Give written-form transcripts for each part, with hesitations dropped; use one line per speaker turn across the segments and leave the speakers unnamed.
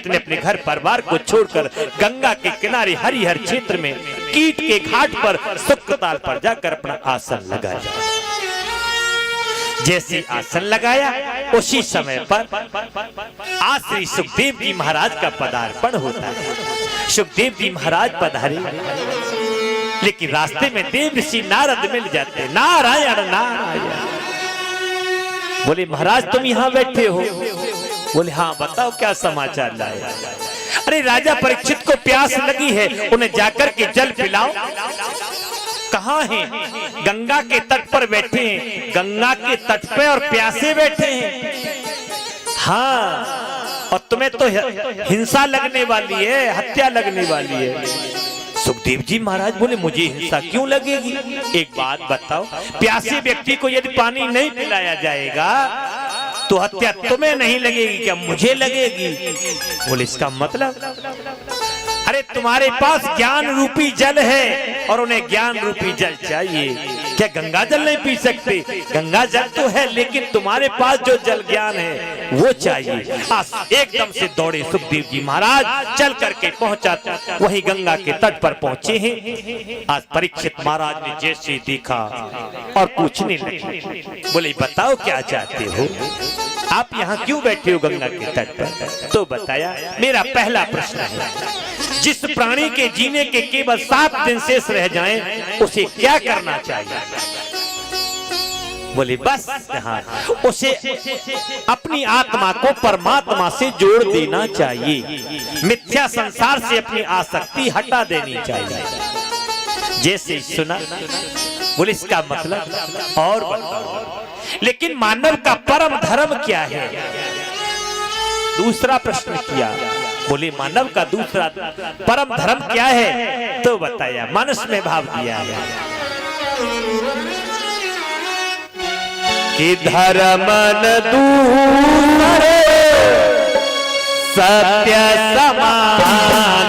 पंत ने अपने घर परिवार को छोड़कर गंगा के किनारे हरिहर क्षेत्र में कीट के घाट पर सुक्ताल पर जाकर अपना आसन लगाया। जैसे आसन लगाया उसी समय पर आज श्री सुखदेव जी महाराज का पदार्पण होता है। सुखदेव जी महाराज पधारे, लेकिन रास्ते में देव ऋषि नारद मिल जाते। नारायण नारायण। बोले महाराज तुम यहाँ बैठे हो? बोले हाँ बताओ क्या समाचार लाए? अरे राजा परीक्षित को प्यास लगी है, उन्हें जाकर के जल पिलाओ। कहाँ हैं? गंगा के तट पर बैठे हैं। गंगा के तट पे और प्यासे बैठे हैं। हाँ, और तुम्हें तो हिंसा लगने वाली है, हत्या लगने वाली है। सुखदेव जी महाराज बोले मुझे हिंसा क्यों लगेगी? एक बात बताओ, प्यासे व्यक्ति को यदि पानी नहीं पिलाया जाएगा तो हत्या तुम्हें नहीं लगेगी क्या? मुझे लगेगी। बोले इसका मतलब? अरे तुम्हारे पास ज्ञान रूपी जल है और उन्हें ज्ञान रूपी जल चाहिए। क्या गंगा जल नहीं पी सकते? गंगा जल तो है, लेकिन तुम्हारे पास जो जल ज्ञान है वो चाहिए। आज एकदम से दौड़े सुखदेव जी महाराज, चल करके पहुंचा वही गंगा के तट पर पहुंचे हैं। आज परीक्षित महाराज ने जैसे देखा और पूछने लगे, बोले बताओ क्या चाहते हो? आप यहाँ क्यों बैठे हो गंगा के तट पर? तो बताया मेरा पहला प्रश्न है, जिस प्राणी के जीने के केवल 7 दिन शेष रह जाएं, उसे क्या करना चाहिए? बोले बस हाँ, उसे अपनी आत्मा को परमात्मा से जोड़ देना चाहिए। मिथ्या संसार से अपनी आसक्ति हटा देनी चाहिए। जैसे सुना, बोले इसका मतलब और बताओ। लेकिन मानव का परम धर्म क्या है? दूसरा प्रश्न किया। बोले मानव का दूसरा परम धर्म क्या है? तो बताया, मनुष्य में भाव दिया है कि धर्म दूसरे सत्य समान।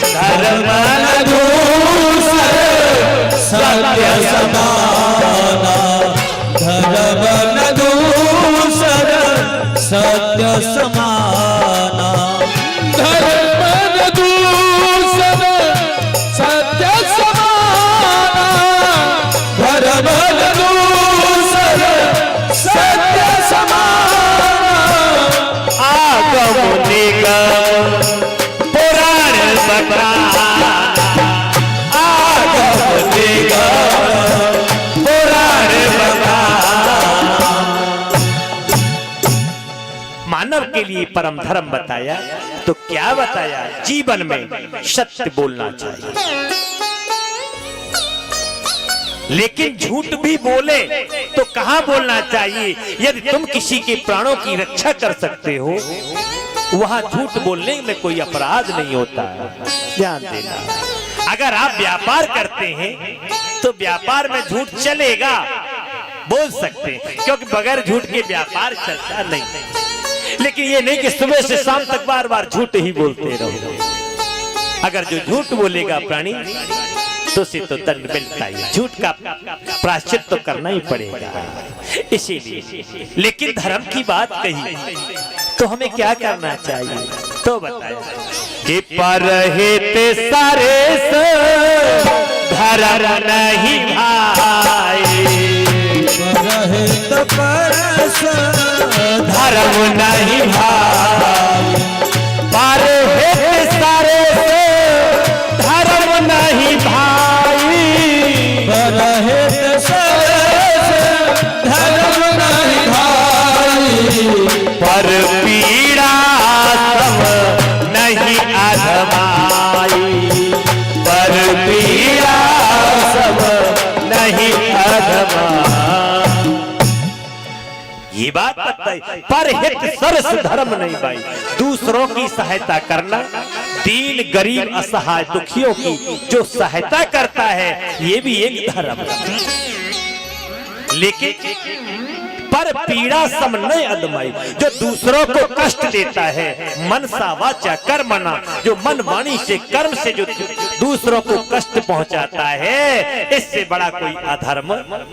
धर्म दूसरे
सत्य समान। धर्म दूसरे सत्य समान। धर्म दूसरे सत्य समान। धर्म दूसरे सत्य समान।
आगम निगम पुराण बखाना।
आगम निगम
पुराण बखाना। मानव के लिए परम धर्म बताया, तो क्या बताया? जीवन में सत्य बोलना चाहिए, लेकिन झूठ भी बोले तो कहां बोलना चाहिए? यदि तुम किसी के प्राणों की रक्षा कर सकते हो, वहां झूठ बोलने में कोई अपराध नहीं होता। ध्यान देना, अगर आप व्यापार करते हैं तो व्यापार में झूठ चलेगा, बोल सकते हैं, क्योंकि बगैर झूठ के व्यापार चलता नहीं। लेकिन ये नहीं कि सुबह से शाम तक बार बार झूठ ही बोलते रहो। अगर जो झूठ बोलेगा प्राणी तो उसे तो दंड मिलता ही, झूठ का प्रायश्चित तो करना ही पड़ेगा। इसीलिए लेकिन धर्म की बात कही तो हमें क्या करना चाहिए? तो बताया कि परहित सारे से धर्म नहीं भाई।
परहित परस
धर्म नहीं भाई। परहित सारे से धर्म नहीं भाई।
परहित सरस धर्म नहीं भाई।
पर पीड़ा सब नहीं अधमाई। पर पीड़ा सब नहीं अधमाई। ये बात बताई, पर हित सरस धर्म नहीं भाई। दूसरों की सहायता करना, दीन गरीब असहाय दुखियों की जो सहायता करता है, ये भी एक धर्म है। लेकिन पर पीड़ा सम नहीं अदमाई, जो दूसरों को कष्ट देता है, मन सा वाचा कर्मणा, जो मन वाणी से कर्म से जो दूसरों को कष्ट पहुंचाता है, इससे बड़ा कोई अधर्म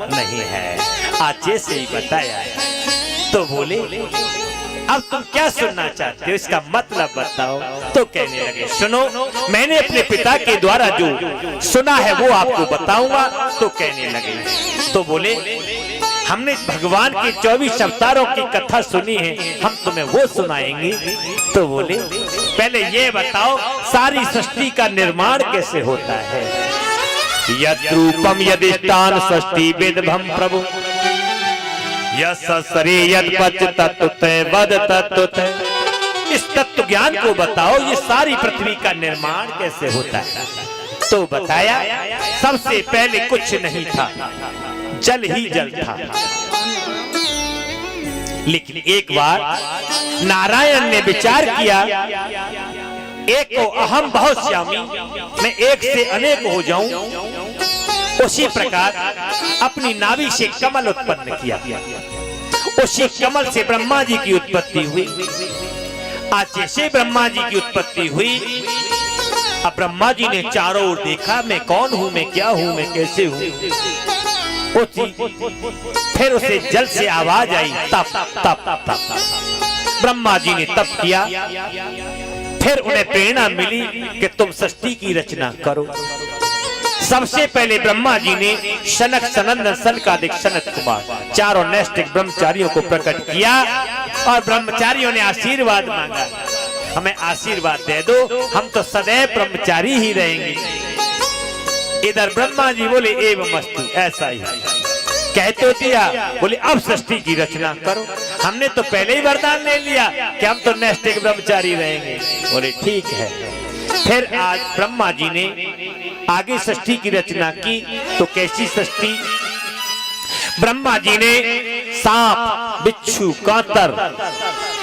नहीं है। आज जैसे ही बताया तो बोले अब तुम क्या सुनना चाहते हो, इसका मतलब बताओ। तो कहने लगे सुनो, मैंने अपने पिता के द्वारा जो सुना है वो आपको बताऊंगा। तो कहने लगे, तो बोले हमने भगवान के 24 अवतारों की कथा सुनी है, हम तुम्हें वो सुनाएंगे। तो बोले पहले ये बताओ सारी सृष्टि का निर्माण कैसे होता है। यत् रूपम यदिष्टान सृष्टि वेदभम प्रभु यरे यद पच तत्व वद तत्व। इस तत्व ज्ञान को बताओ, ये सारी पृथ्वी का निर्माण कैसे होता है। तो बताया सबसे पहले कुछ नहीं था, जल ही जल था। लेकिन एक बार नारायण ने विचार किया, एक को अहम बहुत श्यामी, मैं एक से अनेक हो जाऊं। उसी प्रकार अपनी नाभि से कमल उत्पन्न किया, उसी कमल से ब्रह्मा जी की उत्पत्ति हुई। आज जैसे ब्रह्मा जी की उत्पत्ति हुई, अब ब्रह्मा जी ने चारों ओर देखा, मैं कौन हूं, मैं क्या हूं, मैं कैसे हूं। फिर उसे जल से आवाज आई, तप तप तप। ब्रह्मा जी ने तप किया, फिर उन्हें प्रेरणा मिली कि तुम सृष्टि की रचना करो। सबसे पहले ब्रह्मा जी ने शनक सनंदन सनकादिक सनत कुमार चारों नैष्ठिक ब्रह्मचारियों को प्रकट किया और ब्रह्मचारियों ने आशीर्वाद मांगा, हमें आशीर्वाद दे दो, हम तो सदैव ब्रह्मचारी ही रहेंगे। इधर ब्रह्मा जी बोले एवं अस्तु, ऐसा ही कह तो दिया। बोले अब सृष्टि की रचना करो, हमने तो पहले ही वरदान ले लिया कि हम तो नैष्ठिक ब्रह्मचारी रहेंगे। बोले ठीक है। फिर आज ब्रह्मा जी ने आगे सृष्टि की रचना की। तो कैसी सृष्टि, ब्रह्मा जी ने सांप, बिच्छू, कांतर,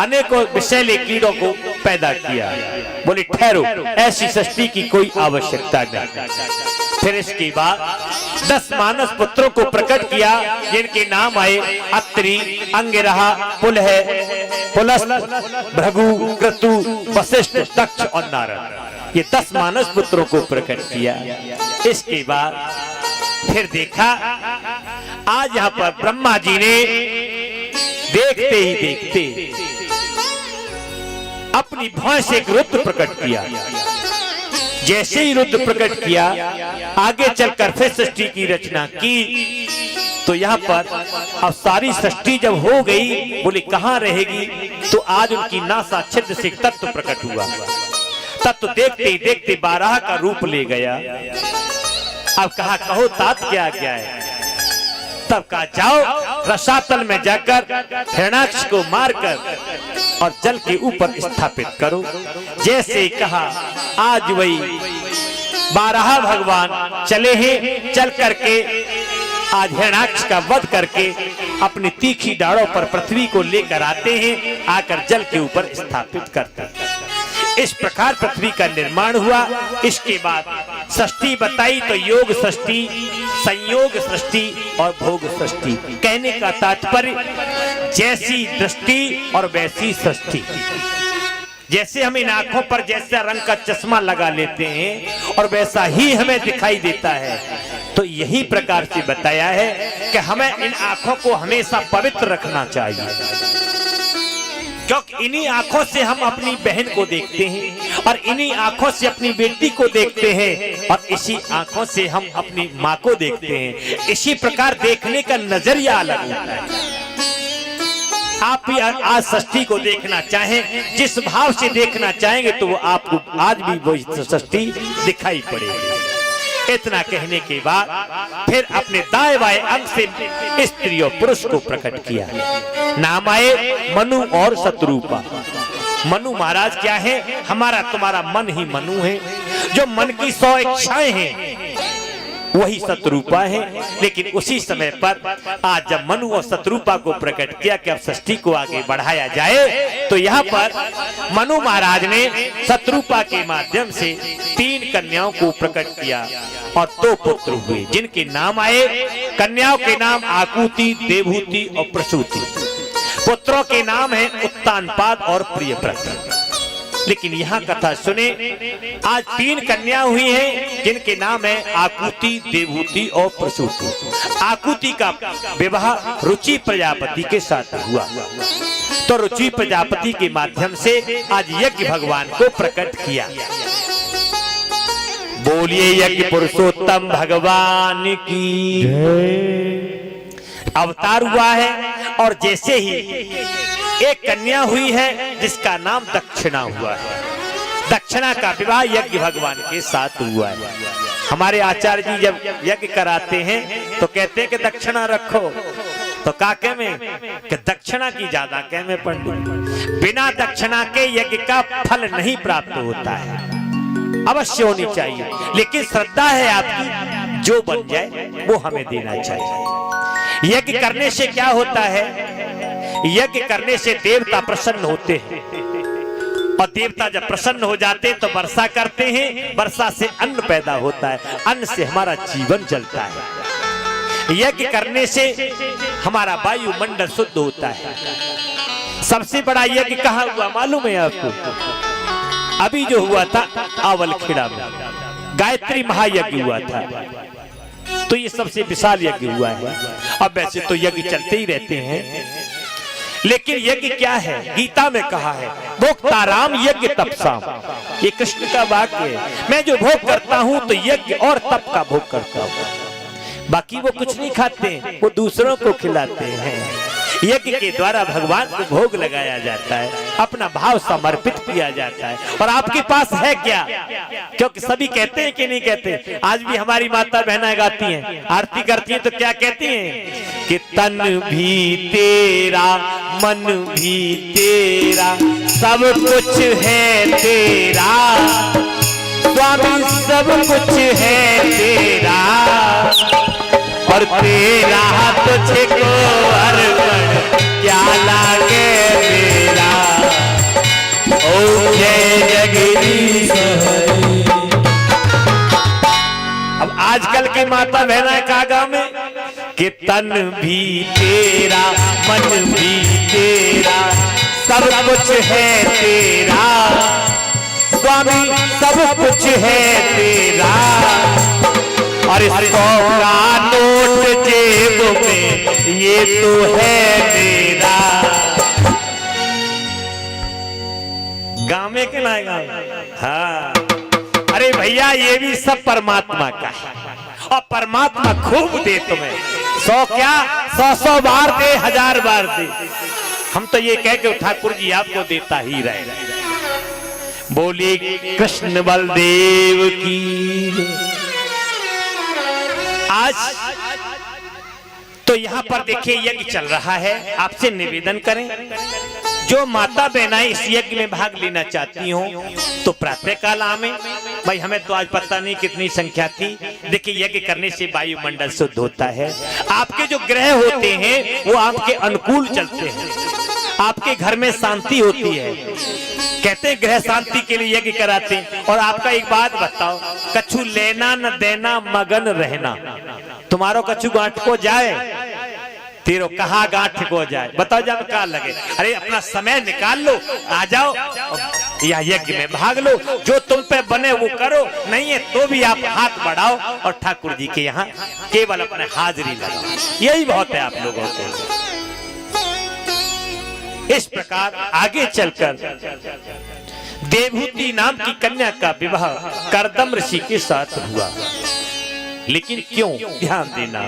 अनेकों विषैले कीड़ों को पैदा किया। बोले ठहरो, ऐसी सृष्टि की कोई आवश्यकता नहीं। फिर इसके बाद 10 मानस पुत्रों को प्रकट किया, जिनके नाम आए अत्रि, अंगिरहा, पुलह, पुलस्त, भृगु, क्रतु, वशिष्ठ, दक्ष और नारद। ये 10 मानस पुत्रों को प्रकट किया। इसके बाद फिर देखा, आज यहाँ पर ब्रह्मा जी ने देखते ही देखते अपनी भौं से एक रुद्र प्रकट किया। जैसे ही रुद्र प्रकट किया, आगे चलकर फिर सृष्टि की रचना की। तो यहाँ पर अब सारी सृष्टि जब हो गई, बोले कहाँ रहेगी। तो आज उनकी नासा छिद्र से तत्व प्रकट हुआ। तत्व देखते ही देखते 12 का रूप ले गया। अब कहा कहो तात क्या क्या है। तब कहा जाओ रसातल में जाकर हिरणाक्ष को मारकर और जल के ऊपर स्थापित करो। जैसे कहा आज वही 12 भगवान चले हैं, चल करके आज हिरणाक्ष का वध करके अपनी तीखी डाड़ों पर पृथ्वी को लेकर आते हैं, आकर जल के ऊपर स्थापित करते हैं। इस प्रकार पृथ्वी का निर्माण हुआ। इसके बाद सृष्टि बताई तो योग सृष्टि, संयोग सृष्टि और भोग सृष्टि। कहने का तात्पर्य जैसी दृष्टि और वैसी सृष्टि। जैसे हम इन आंखों पर जैसा रंग का चश्मा लगा लेते हैं और वैसा ही हमें दिखाई देता है, तो यही प्रकार से बताया है कि हमें इन आंखों को हमेशा पवित्र रखना चाहिए। क्योंकि इन्हीं आंखों से हम अपनी बहन को देखते हैं और इन्हीं आंखों से अपनी बेटी को देखते हैं और इसी आंखों से हम अपनी माँ को देखते हैं। इसी प्रकार देखने का नजरिया अलग होता है। आप भी आज सृष्टि को देखना चाहें, जिस भाव से देखना चाहेंगे तो वो आपको आज भी वो सृष्टि दिखाई पड़ेगी। इतना कहने के बाद फिर अपने दाएं बाएं अंग से स्त्री और पुरुष को प्रकट किया। नाम आए मनु और शत्रुपा। मनु महाराज क्या है, हमारा तुम्हारा मन ही मनु है। जो मन की 100 इच्छाएं हैं वही शत्रुपा है। लेकिन उसी समय पर आज जब मनु और शत्रुपा को प्रकट किया कि अब सृष्टि को आगे बढ़ाया जाए, तो यहाँ पर मनु महाराज ने शत्रुपा के माध्यम से 3 कन्याओं को प्रकट किया और 2 पुत्र हुए, जिनके नाम आए, कन्याओं के नाम आकुति, देवहूति और प्रसूति। पुत्रों के नाम है उत्तानपाद और प्रियव्रत। लेकिन यहाँ कथा सुने। आज 3 कन्या हुई हैं जिनके नाम है आकुति, देवहूति और प्रसूति। आकुति का विवाह रुचि प्रजापति के साथ हुआ, तो रुचि प्रजापति के माध्यम से आज यज्ञ भगवान को प्रकट किया। बोलिए यज्ञ पुरुषोत्तम भगवान की अवतार हुआ है। और जैसे ही एक कन्या हुई है जिसका नाम दक्षिणा हुआ है, दक्षिणा का विवाह यज्ञ भगवान के साथ हुआ है। हमारे आचार्य जी जब यज्ञ कराते हैं तो कहते हैं कि दक्षिणा रखो, तो काके में कि दक्षिणा की ज्यादा कह में पंडित, बिना दक्षिणा के यज्ञ का फल नहीं प्राप्त होता है, अवश्य होनी चाहिए। लेकिन श्रद्धा है आपकी, जो बन जाए वो हमें देना चाहिए। यज्ञ करने से क्या होता है? यज्ञ करने से देवता प्रसन्न होते हैं, और देवता जब प्रसन्न हो जाते हैं तो वर्षा करते हैं, वर्षा से अन्न पैदा होता है, अन्न से हमारा जीवन चलता है। यज्ञ करने से हमारा वायुमंडल शुद्ध होता है। सबसे बड़ा यज्ञ कहाँ हुआ मालूम है आपको? अभी जो हुआ था आवलखेड़ा में, गायत्री महायज्ञ हुआ था, तो ये सबसे विशाल यज्ञ हुआ है। अब वैसे तो यज्ञ चलते ही रहते हैं, लेकिन यज्ञ क्या है? गीता में कहा है भोक्ताराम यज्ञ तपसाम, ये कृष्ण का वाक्य है। मैं जो भोग करता हूं तो यज्ञ और तप का भोग करता हूं। बाकी वो कुछ नहीं खाते, वो दूसरों को खिलाते हैं। यज्ञ के द्वारा भगवान को भोग लगाया जाता है, अपना भाव समर्पित किया जाता है। और आपके पास है क्या? क्योंकि सभी कहते हैं कि नहीं कहते? आज भी हमारी माता बहनें गाती हैं, आरती करती हैं, तो क्या कहती हैं कि तन भी तेरा, मन भी तेरा, सब कुछ है तेरा, स्वामी सब कुछ है तेरा, और तेरा तुझको अर्पण क्या लागे मेरा। ओम जय जगदीश हरि। अब आजकल की माता बहना का गाँव में कि तन भी तेरा, मन भी तेरा, सब कुछ है तेरा, स्वामी सब कुछ है तेरा, और 100 का नोट जेब में ये तो है मेरा। गाँव में क्या लाएगा? हाँ, अरे भैया ये भी सब परमात्मा का है, और परमात्मा खूब दे तुम्हें। 100 क्या 100 बार दे, 1000 बार दे। हम तो ये कह के ठाकुर जी आपको देता ही रहे। बोले कृष्ण बलदेव की। आज तो यहाँ पर देखिए यज्ञ चल रहा है। आपसे निवेदन करें, जो माता बहनाएं इस यज्ञ में भाग लेना चाहती हो तो प्रातः काल आवे। भाई हमें तो आज पता नहीं कितनी संख्या थी। देखिए यज्ञ करने से वायुमंडल शुद्ध होता है, आपके जो ग्रह होते हैं वो आपके अनुकूल चलते हैं, आपके घर में शांति होती है। कहते हैं ग्रह शांति के लिए यज्ञ कराते हैं। और आपका एक बात बताओ, कछु लेना न देना मगन रहना। तुम्हारो कछु गांठ को जाए, तेरो कहाँ गांठ को जाए, बताओ जब कहाँ लगे। अरे अपना समय निकाल लो, आ जाओ या यज्ञ में भाग लो, जो तुम पे बने वो करो, नहीं है तो भी आप हाथ बढ़ाओ और ठाकुर जी के यहाँ केवल अपने हाजिरी लगाओ। यही बहुत है आप लोगों को। इस प्रकार आगे चलकर देवहूति नाम की कन्या का विवाह कर्दम ऋषि के साथ हुआ। लेकिन क्यों? ध्यान देना,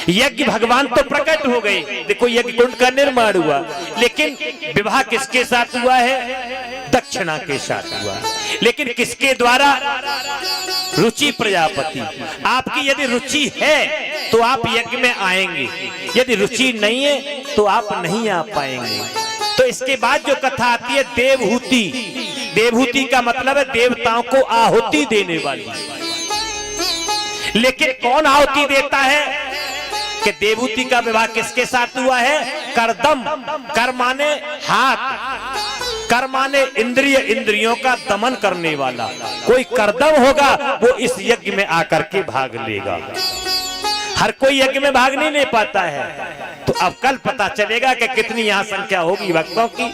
यज्ञ भगवान तो प्रकट हो गए, देखो यज्ञ कुंड का निर्माण हुआ, लेकिन विवाह किसके साथ हुआ है? दक्षिणा के साथ हुआ। लेकिन किसके द्वारा? रुचि प्रजापति। आपकी यदि रुचि है तो आप यज्ञ में आएंगे, यदि रुचि नहीं है तो आप नहीं आ पाएंगे। तो इसके बाद जो कथा आती है देवहूति। देवहूति का मतलब है देवताओं को आहुति देने वाली। लेकिन कौन आहुति देता है? कि देवहूति का विवाह किसके साथ हुआ है? कर्दम। कर माने हाथ, कर माने इंद्रिय, इंद्रियों का दमन करने वाला कोई कर्दम होगा वो इस यज्ञ में आकर के भाग लेगा। हर कोई यज्ञ में भाग नहीं ले पाता है। तो अब कल पता चलेगा कि कितनी यहाँ संख्या होगी भक्तों की।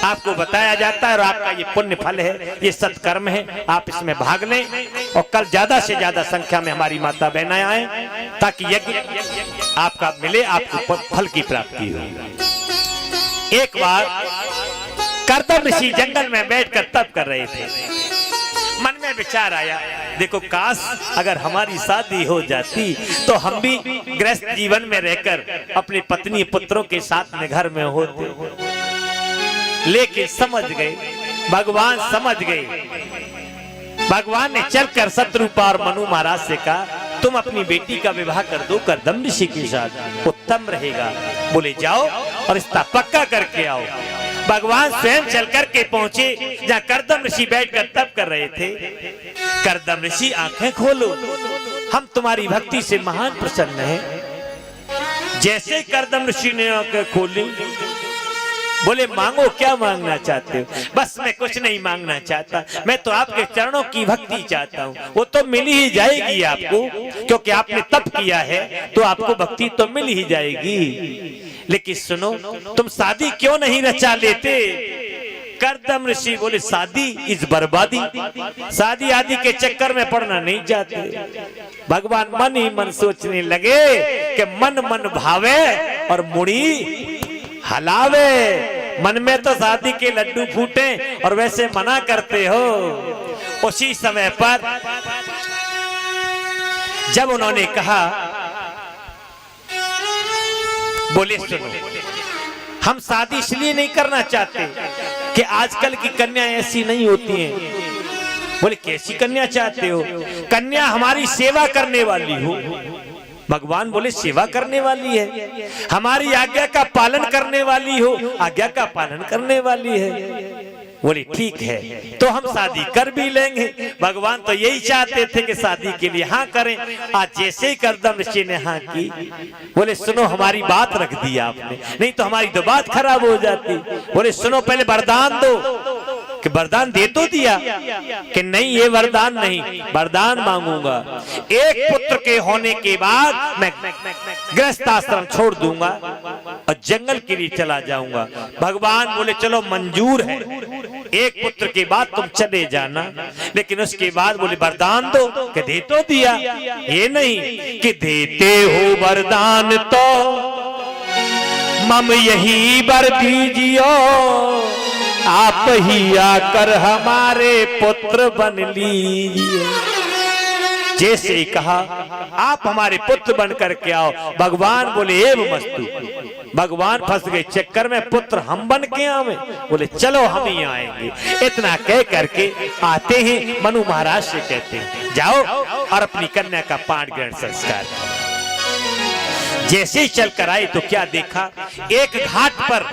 आपको बताया जाता है और आपका ये पुण्य फल है, ये सत्कर्म है, आप इसमें भाग लें और कल ज्यादा से ज्यादा संख्या में हमारी माता बहनें आए ताकि यज्ञ आपका मिले, आपको फल की प्राप्ति हो। एक बार कर्दम ऋषि जंगल में बैठकर तप कर रहे थे। मन में विचार आया, देखो काश अगर हमारी शादी हो जाती तो हम भी गृहस्थ जीवन में रहकर अपनी पत्नी पुत्रों के साथ में घर में होते। लेकिन समझ गए, भगवान समझ गए। भगवान ने चलकर शत्रुपा और मनु महाराज से कहा, तुम अपनी बेटी का विवाह कर दो कर्दम ऋषि के साथ, उत्तम रहेगा। बोले जाओ और रिश्ता पक्का करके आओ। भगवान स्वयं चल करके पहुंचे जहां कर्दम ऋषि बैठकर तप कर रहे थे। कर्दम ऋषि, आंखें खोलो, हम तुम्हारी भक्ति से महान प्रसन्न हैं। जैसे कर्दम ऋषि ने आंखें खोली, बोले मांगो, क्या मांगना चाहते हो? बस मैं कुछ नहीं मांगना चाहता, मैं तो आपके चरणों की भक्ति चाहता हूँ। वो तो मिल ही जाएगी आपको, क्योंकि आपने तप किया है तो आपको भक्ति तो मिल ही जाएगी। लेकिन सुनो, तुम शादी क्यों नहीं रचा लेते? कर्दम ऋषि बोले, शादी इस बर्बादी, शादी आदि के चक्कर में पड़ना नहीं चाहते। भगवान मन ही मन सोचने लगे कि मन मन भावे और मुड़ी हलावे। मन में तो शादी के लड्डू फूटे और वैसे मना करते हो। उसी समय पर जब उन्होंने कहा, बोले सुनो, हम शादी इसलिए नहीं करना चाहते कि आजकल की कन्या ऐसी नहीं होती हैं। बोले कैसी कन्या चाहते हो? कन्या हमारी सेवा करने वाली हो। भगवान बोले सेवा करने वाली है, हमारी आज्ञा का पालन करने वाली हो, आज्ञा का पालन करने वाली है। बोले ठीक है, तो हम शादी कर भी लेंगे। भगवान तो यही चाहते थे कि शादी के लिए हाँ करें। आज जैसे ही कर्दम ऋषि ने हाँ की, बोले सुनो, हमारी बात रख दी आपने, नहीं तो हमारी तो बात खराब हो जाती। बोले सुनो, पहले वरदान दो। कि वरदान दे तो दिया कि नहीं, ये वरदान नहीं, वरदान मांगूंगा, एक पुत्र के होने के बाद मैं गृहस्थ आश्रम छोड़ दूंगा और जंगल के लिए चला जाऊंगा। भगवान बोले चलो मंजूर है, एक पुत्र के बाद तुम चले जाना, लेकिन उसके बाद बोले वरदान दो। कि दे तो दिया, ये नहीं कि देते हो वरदान तो मम यही वर दीजियो, आप ही आकर हमारे पुत्र बन लीजिए। जैसे ही कहा आप हमारे पुत्र बन करके आओ, भगवान बोले एव मस्तु। भगवान फंस गए चक्कर में, पुत्र हम बन के आवे? बोले चलो हम ही आएंगे। इतना कह करके आते हैं, मनु महाराज से कहते हैं जाओ और अपनी कन्या का पाठ ग्रहण संस्कार। जैसे ही चलकर आए तो क्या देखा, एक घाट पर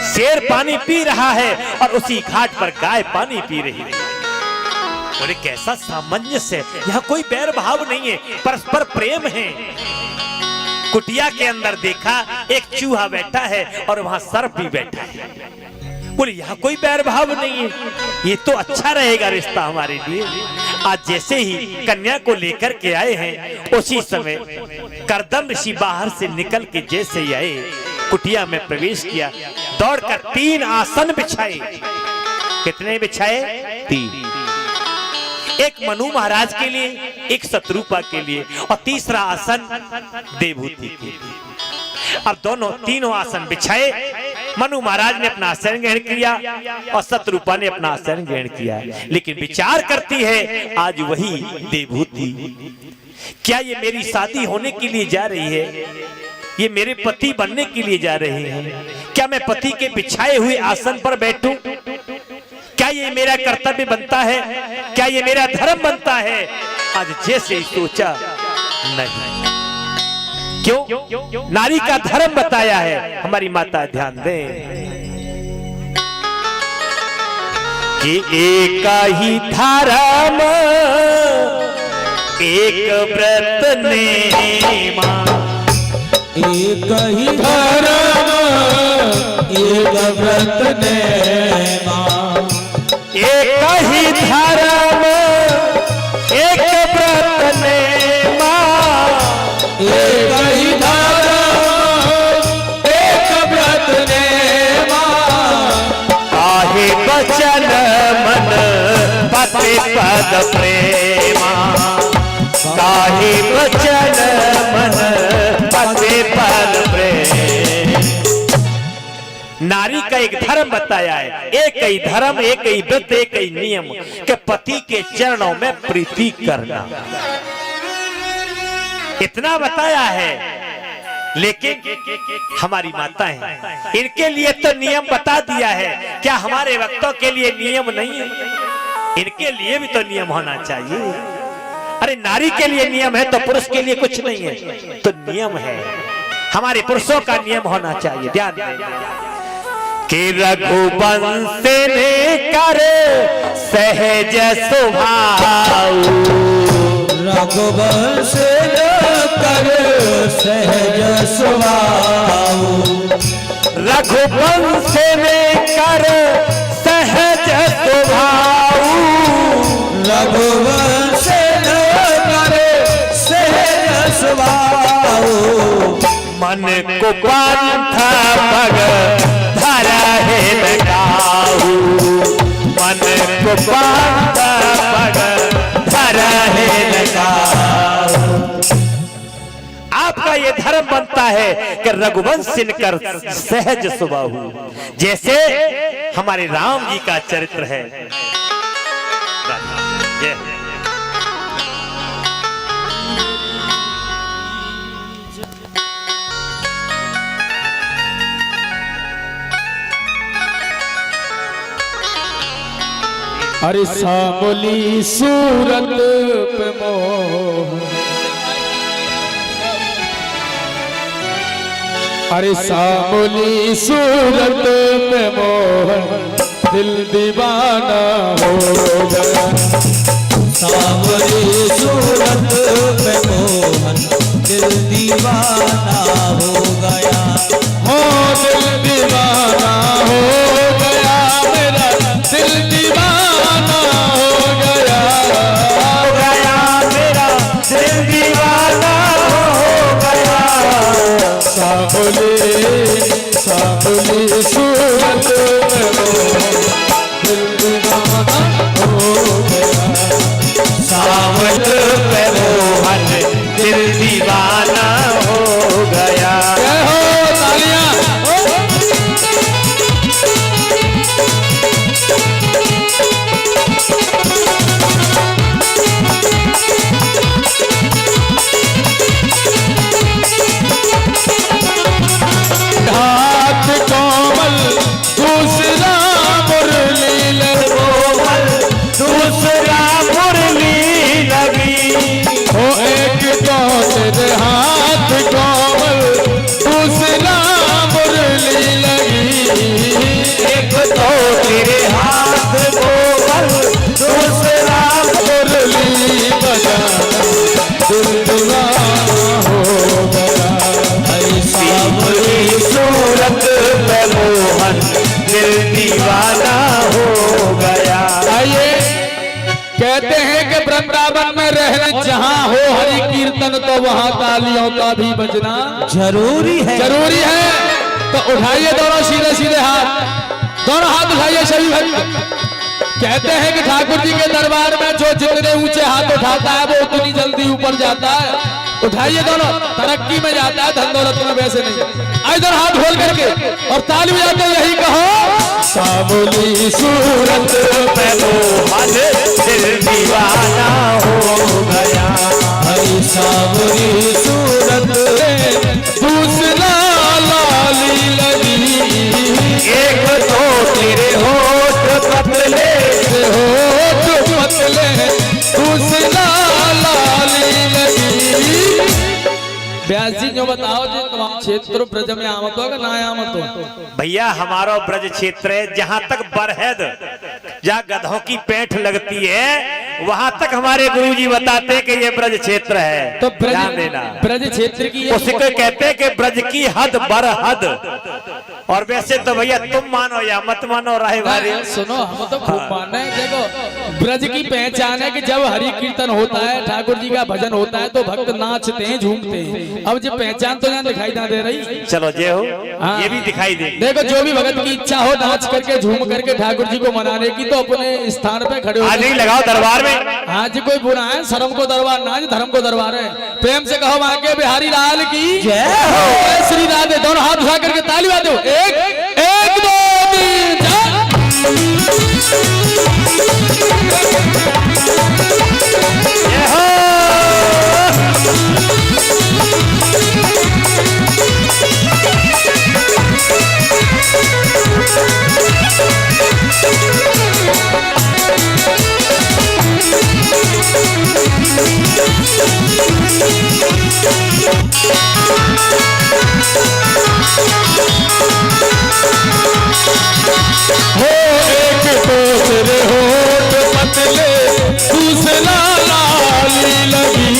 शेर पानी पी रहा है और उसी घाट पर गाय पानी पी रही है। बोले कैसा सामंजस्य है, यहाँ कोई बैर भाव नहीं है, परस्पर प्रेम है। कुटिया के अंदर देखा एक चूहा बैठा है और वहां सर्प भी बैठा है। बोले यहाँ कोई बैर भाव नहीं है, ये तो अच्छा रहेगा रिश्ता हमारे लिए। आज जैसे ही कन्या को लेकर के आए हैं, उसी समय कर्दम ऋषि बाहर से निकल के जैसे ही आए, कुटिया में प्रवेश किया, दौड़कर 3 आसन बिछाए। कितने बिछाए? 3। एक मनु महाराज के लिए, एक शत्रुपा के लिए और तीसरा आसन देवहूति के लिए। अब तीनों आसन बिछाए। मनु महाराज ने अपना आसन ग्रहण किया और शत्रुपा ने अपना आसन ग्रहण किया। लेकिन विचार करती है आज वही देवहूति, क्या ये मेरी शादी होने के लिए जा रही है? ये मेरे पति बनने के लिए जा रहे हैं? क्या मैं पति के बिछाए हुए आसन पर बैठूं? क्या ये मेरा कर्तव्य बनता है? क्या ये मेरा धर्म बनता है? आज जैसे ही सोचा, नहीं। क्यों? नारी का धर्म बताया है। हमारी माता ध्यान दें कि एक ही धर्म एक व्रत नेमा,
एक ही धर्म एक व्रत नेमा,
एक ही धर्म एक व्रत नेमा,
एक ही धर्म एक व्रत नेमा,
पद प्रेमा काहे बचन मन पावे पद प्रेम। नारी का एक धर्म बताया है, एक ही धर्म, एक ही व्रत, एक ही नियम के पति के चरणों में प्रीति करना, इतना बताया है। लेकिन हमारी माताएं, इनके लिए तो नियम बता दिया है, क्या हमारे वक्तों के लिए नियम नहीं है? इनके लिए भी तो नियम होना चाहिए। अरे नारी के लिए नियम है तो पुरुष के लिए कुछ नहीं है, तो नियम है, हमारे पुरुषों का नियम होना चाहिए। ध्यान कि रघुवंश ने कर सहज स्वभाव,
रघुवंश कर सहज स्वभाव,
रघुवंश में कर सहज स्वभाव,
रघुवंश कर सहज स्वभाव,
मन को पंथ पग धरा है लगाऊ, मन को पंथ पग धरा है लगाऊ। आपका ये धर्म बनता है कि रघुवंश कर सहज स्वभाव, जैसे हमारे राम जी का चरित्र है।
अरे सामोली सूरत पे मोह, अरे सामोली सूरत पे मोहन दिल दीवाना हो गया, सामोली सूरत पे मोहन दिल दीवाना हो गया, हो दिल दीवाना हो गया, मेरा दिल दीवाना हो गया,
मेरा दिल दीवाना हो गया।
सामोली सामोली सूरत में दिल दीवाना हो गया,
सावत पे मोहन दिल दीवाना हो गया।
जय हो तालियां। हाथ कोमल दूसरा मुरली
कोमल दूसरा मुरली लगी,
हो एक तो तेरे हाथ कोमल दूसरा मुरली लगी,
एक तो तेरे हाथ कोमल दूसरा
मुरली बजाना दिल दीवाना हो गया,
सावली सूरत पे मोहन दिल दीवाना हो गया।
आइए कहते हैं कि वृंदावन में रहने जहाँ हो हरि कीर्तन तो वहाँ तालियों का भी बजना
जरूरी है,
जरूरी है। तो उठाइए दोनों सीधे सीधे हाथ, दोनों हाथ उठाइए सभी भक्त। कहते हैं कि ठाकुर जी के दरबार में जो जितने ऊंचे हाथ उठाता है वो उतनी जल्दी ऊपर जाता है। उठाइए दोनों, तरक्की में जाता है, धन दौलत में वैसे नहीं। इधर हाथ खोल करके और ताली बजाते यही कहो, सावली सूरत
पे मोहन दिल दीवाना हो गया,
हरी सावली सूरत दूसरा लाली लगी,
एक तो तेरे होठ पतले,
होठ पतले दूसरा लाली लगी। व्यास जी जो बताओ जी तुम्हारा क्षेत्र ब्रज में आमत हो ना आमत हो?
भैया हमारा ब्रज क्षेत्र है, जहाँ तक बरहद, जहाँ गधों की पेंठ लगती है, वहाँ तक हमारे गुरुजी बताते कि ये ब्रज क्षेत्र है।
तो
ध्यान देना,
ब्रज क्षेत्र की
उसको कहते हैं कि ब्रज की हद बरहद। और वैसे तो भैया तुम मानो या मत मानो राय भारी,
सुनो हम तो खूब माने। देखो ब्रज की पहचान है कि जब हरि कीर्तन होता है, ठाकुर जी का भजन होता है तो भक्त नाचते हैं, झूमते हैं। अब जो पहचान तो यहाँ दिखाई ना दे रही।
चलो जय हो,
हाँ।
ये भी दिखाई दे।
देखो जो भी भगत की इच्छा हो नाच करके झूम करके ठाकुर जी को मनाने की, तो अपने स्थान पे खड़े हो
आज ही लगाओ दरबार में।
हाँ जी, कोई बुरा है, शर्म को दरबार ना, धर्म को दरबार है। प्रेम से कहो आगे बिहारी लाल की जय हो, श्री राधे। दोनों हाथ उठा करके ताली बजा दो। एक दो तीन चार।
जय हो।
हो एक तो तेरे होठ पतले, दूसरा लाली लगी।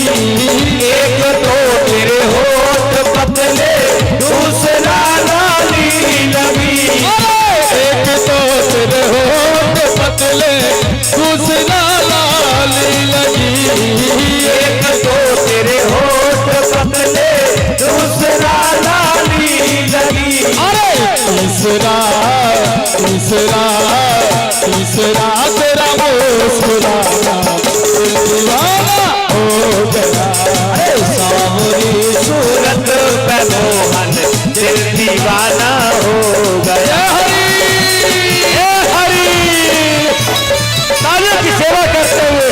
एक तो तेरे होठ पतले, दूसरा लाली लगी।
एक तो तेरे होठ पतले, दूसरा लाली लगी।
एक तो तेरे होठ पतले, दूसरा लाली लगी।
अरे तीसरा तीसरा तीसरा तेरा मुस्कुराना दिल दीवाना हो गया।
अरे सावरी सूरत पे मोहन दिल दीवाना हो गया। हे हरि, तालियों की सेवा करते हुए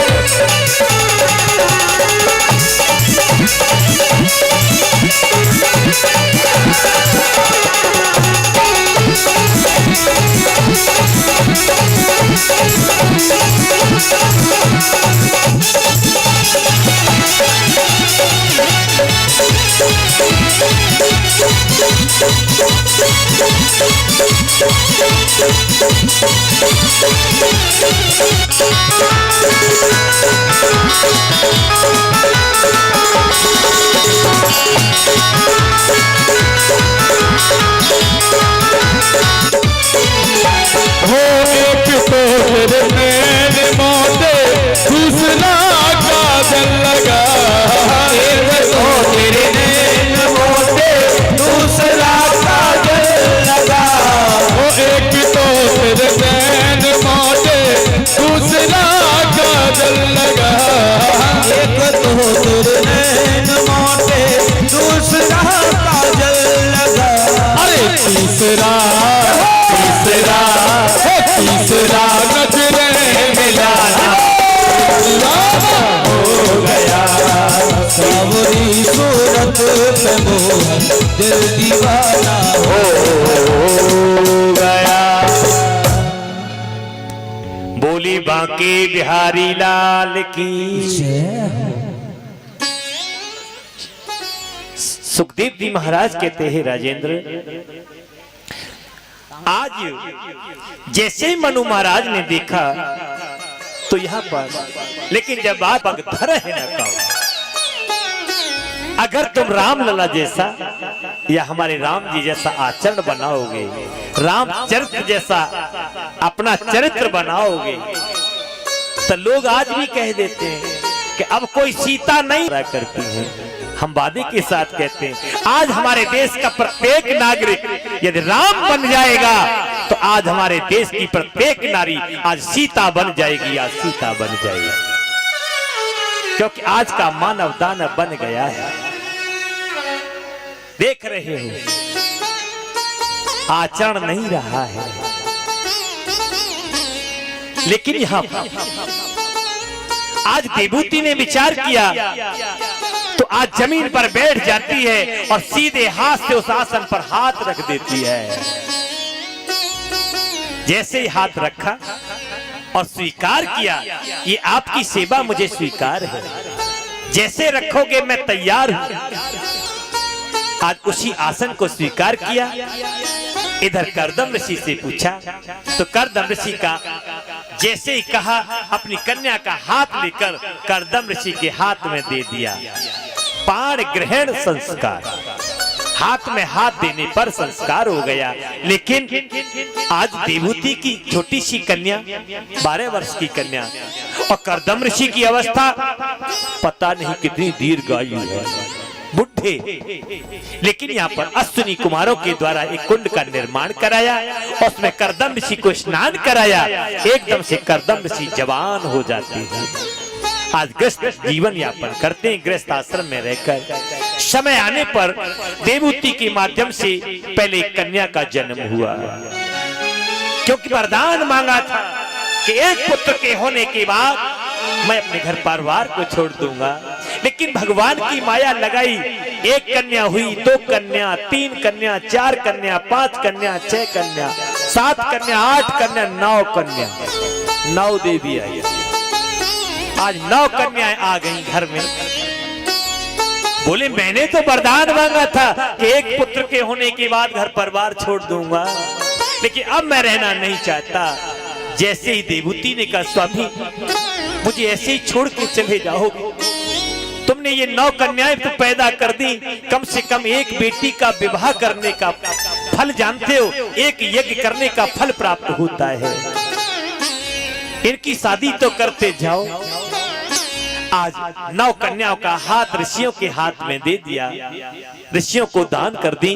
हो एक तो तेरे नैन मोटे, दूसरा काजल लगा।
एक तो तेरे नैन मोटे, दूसरा काजल लगा।
हो एक तो तेरे नैन मोटे, दूसरा काजल लगा।
एक तो तेरे नैन मोटे, दूसरा काजल लगा।
अरे तीसरा तीसरा तीसरा नजरे मिलाना दीवाना हो गया।
सावरी सूरत पे मोहन दिल दीवाना हो गया। बोली बांके बिहारी लाल की। सुखदेव जी महाराज कहते हैं, राजेंद्र आज जैसे मनु महाराज ने देखा तो यहाँ पर, लेकिन जब आप अगधर है न कहो, अगर तुम राम लला जैसा या हमारे राम जी जैसा आचरण बनाओगे, राम चरित्र जैसा अपना चरित्र बनाओगे, तो लोग आज भी कह देते हैं कि अब कोई सीता नहीं करती है। हम वादे के साथ कहते हैं, आज हमारे देश का प्रत्येक नागरिक यदि राम बन जाएगा तो आज हमारे देश की प्रत्येक नारी आज सीता बन जाएगी, आज सीता बन जाएगी। क्योंकि आज का मानव दानव बन गया है। देख रहे हो आचरण नहीं रहा है, लेकिन यहां आज विभूति ने विचार किया तो आज जमीन पर बैठ जाती है और सीधे हाथ से उस आसन पर हाथ रख देती है। जैसे ही हाथ रखा और स्वीकार किया, ये आपकी सेवा मुझे स्वीकार है, जैसे रखोगे मैं तैयार हूं। आज उसी आसन को स्वीकार किया। इधर करदम ऋषि से पूछा तो करदम ऋषि का जैसे ही कहा, अपनी कन्या का हाथ लेकर करदम ऋषि के हाथ में दे दिया। पाण ग्रहण संस्कार, हाथ में हाथ देने पर संस्कार हो गया। लेकिन आज देवहूति की छोटी सी कन्या, 12 वर्ष की कन्या, और कर्दम ऋषि की अवस्था पता नहीं कितनी दीर्घायु है, बुढ़े। लेकिन यहाँ पर अश्विनी कुमारों के द्वारा एक कुंड का निर्माण कराया, उसमें कर्दम ऋषि को स्नान कराया। एकदम से कर्दम ऋषि जवान हो जाते हैं। आज गृहस्थ जीवन यापन करते हैं, गृहस्थ आश्रम में रहकर। समय आने पर देवहूति के माध्यम से पहले एक कन्या का जन्म हुआ, क्योंकि वरदान मांगा था कि एक पुत्र के होने के बाद मैं अपने घर परिवार को छोड़ दूंगा। लेकिन भगवान की माया लगाई, एक कन्या हुई, 2 कन्या, 3 कन्या, 4 कन्या, 5 कन्या, 6 कन्या, 7 कन्या, 8 कन्या, 9 कन्या, 9 देवी आई। आज 9 कन्याएं आ गई घर में। बोले मैंने तो वरदान मांगा था कि एक पुत्र के होने के बाद घर परिवार छोड़ दूंगा, लेकिन अब मैं रहना नहीं चाहता। जैसे ही देवहूति ने कहा स्वामी मुझे ऐसे ही छोड़ के चले जाओगे, तुमने ये 9 कन्याएं तो पैदा कर दी, कम से कम एक बेटी का विवाह करने का फल जानते हो, एक यज्ञ करने का फल प्राप्त होता है, इनकी शादी तो करते जाओ। आज 9 कन्याओं का हाथ ऋषियों के हाथ में दे दिया, ऋषियों को दान कर दी,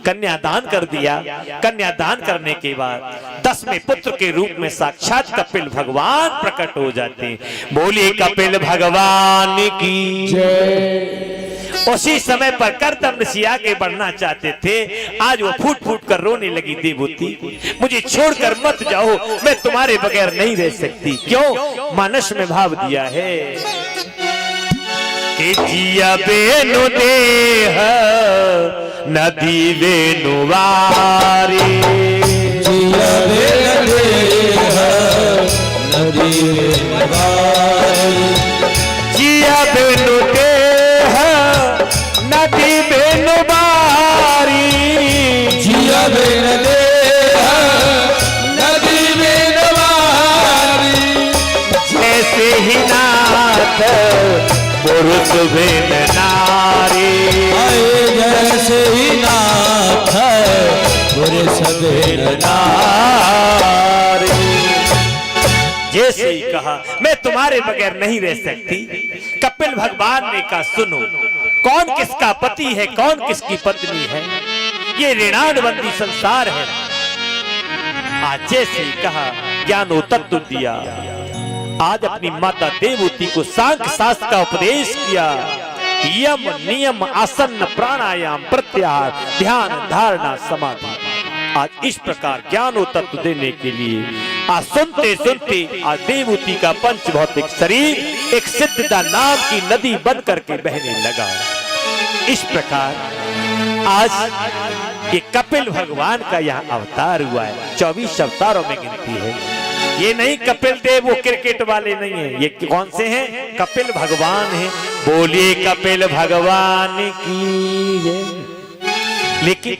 कन्या दान कर दिया। कन्या दान करने के बाद 10वें पुत्र के रूप में साक्षात कपिल भगवान प्रकट हो जाते हैं। बोलिए कपिल भगवान की जय। उसी समय पर कर्दम ऋषि आगे बढ़ना चाहते थे। आज वो फूट फूट कर रोने लगी, देवहूति मुझे छोड़कर मत जाओ, मैं तुम्हारे बगैर नहीं रह सकती। क्यों? मानस में भाव दिया है कि जिया बेनु देह नदी बेनु वारी,
जिया बेनु देह नदी बेनु वारी,
जिया बेनु देह नदी बेनु वारी,
जिया बेनु देह नदी बेनु वारी,
जैसे ही नाथ पुरुष बिन नारी,
जैसे ही नाथ पुरुष बिन
नारी। जैसे ही कहा मैं तुम्हारे बगैर नहीं रह सकती। कपिल भगवान ने कहा सुनो, कौन किसका पति है, कौन किसकी पत्नी है, ये ऋणानुबंधी संसार है। आज जैसे ही कहा ज्ञानो तत्व दिया। आज अपनी माता देवहूति को सांख्य शास्त्र का उपदेश किया। यम नियम आसन प्राणायाम प्रत्याहार ध्यान धारणा समाधि। आज इस प्रकार ज्ञानो तत्व देने के लिए आज सुनते सुनते आज देवहूति का पंच भौतिक शरीर एक सिद्धता नाम की नदी बन करके बहने लगा। इस प्रकार आज ये कपिल भगवान का यहाँ अवतार हुआ है। 24 अवतारों में गिनती है। ये नहीं कपिल देव वो क्रिकेट वाले नहीं है, ये कौन से हैं? कपिल भगवान हैं। बोलिए कपिल भगवान की जय। लेकिन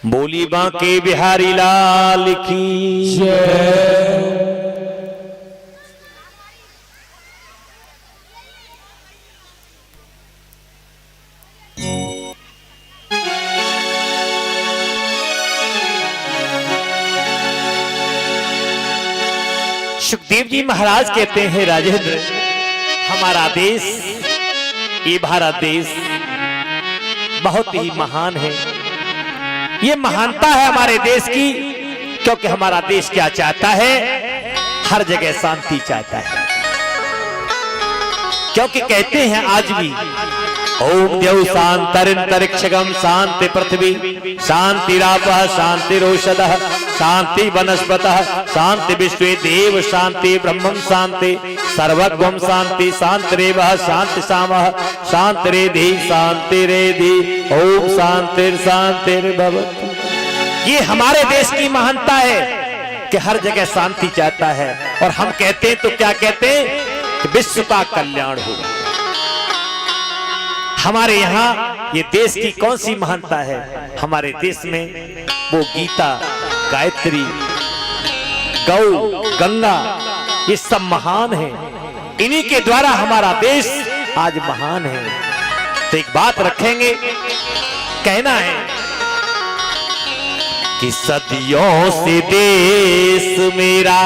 बोली बांके बिहारी लाल की जय। सुखदेव जी महाराज कहते हैं राजेंद्र, हमारा देश ये भारत देश बहुत ही महान है। ये महानता है हमारे देश की, क्योंकि हमारा देश क्या चाहता है? हर जगह शांति चाहता है। क्योंकि कहते हैं आज भी ओम द्यौ शांतरिंतरिक्षगम शांति पृथ्वी शांतिरापः शांतिरोषधः शांति वनस्पतः शांति विश्वे देव शांति ब्रह्मं शांति सर्वगम शांति शांतिरेवः शांति सामः शांतिरेधि शांतिरेधि ओम शांतिर्भवतु। ये हमारे देश की महानता है कि हर जगह शांति चाहता है, और हम कहते हैं तो क्या कहते हैं कि विश्व का कल्याण हो। हमारे यहाँ ये देश की कौन सी महानता है? हमारे देश में वो गीता, गायत्री, गौ, गंगा, ये सब महान है। इन्हीं के द्वारा हमारा देश आज महान है। तो एक बात रखेंगे, कहना है कि सदियों से देश मेरा,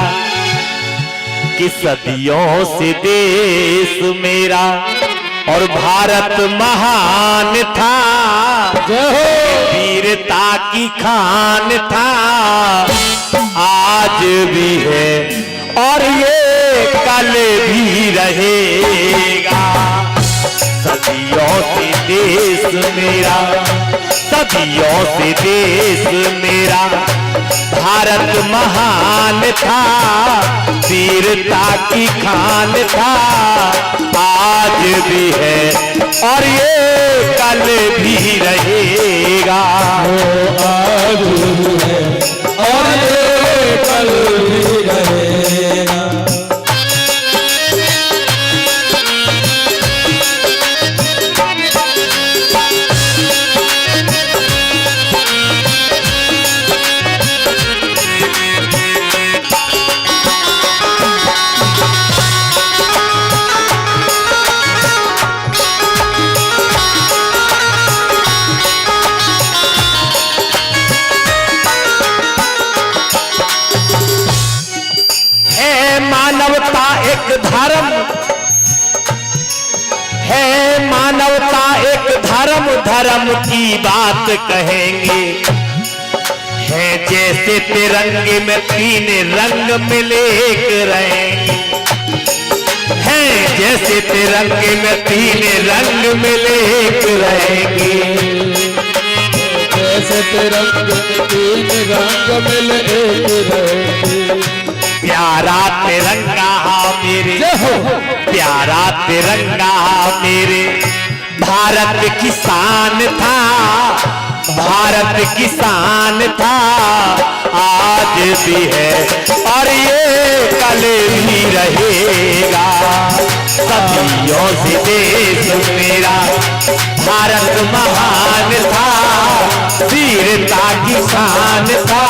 कि सदियों से देश मेरा और भारत महान था, वीरता की खान था, आज भी है और ये कल भी रहेगा। सदियों से देश मेरा, सदियों से देश मेरा, भारत महान था, वीरता की खान था, आज भी है और ये कल भी रहेगा।
आज भी है और ये कल भी रहेगा।
मानवता एक धर्म है, मानवता एक धर्म, धर्म की बात कहेंगे। है जैसे तिरंगे में तीन रंग मिले एक रहेंगे, है जैसे तिरंगे में तीन रंग मिले एक रहेंगे,
जैसे तिरंगे में तीन रंग मिले एक रहेंगे।
प्यारा तिरंगा मेरे, प्यारा तिरंगा मेरे, भारत की शान था, भारत की शान था, आज भी है और ये कल भी रहेगा। सदियों से देश मेरा, भारत महान था, वीरता की शान था,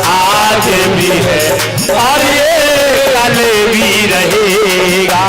आज भी है और ये कल भी रहेगा।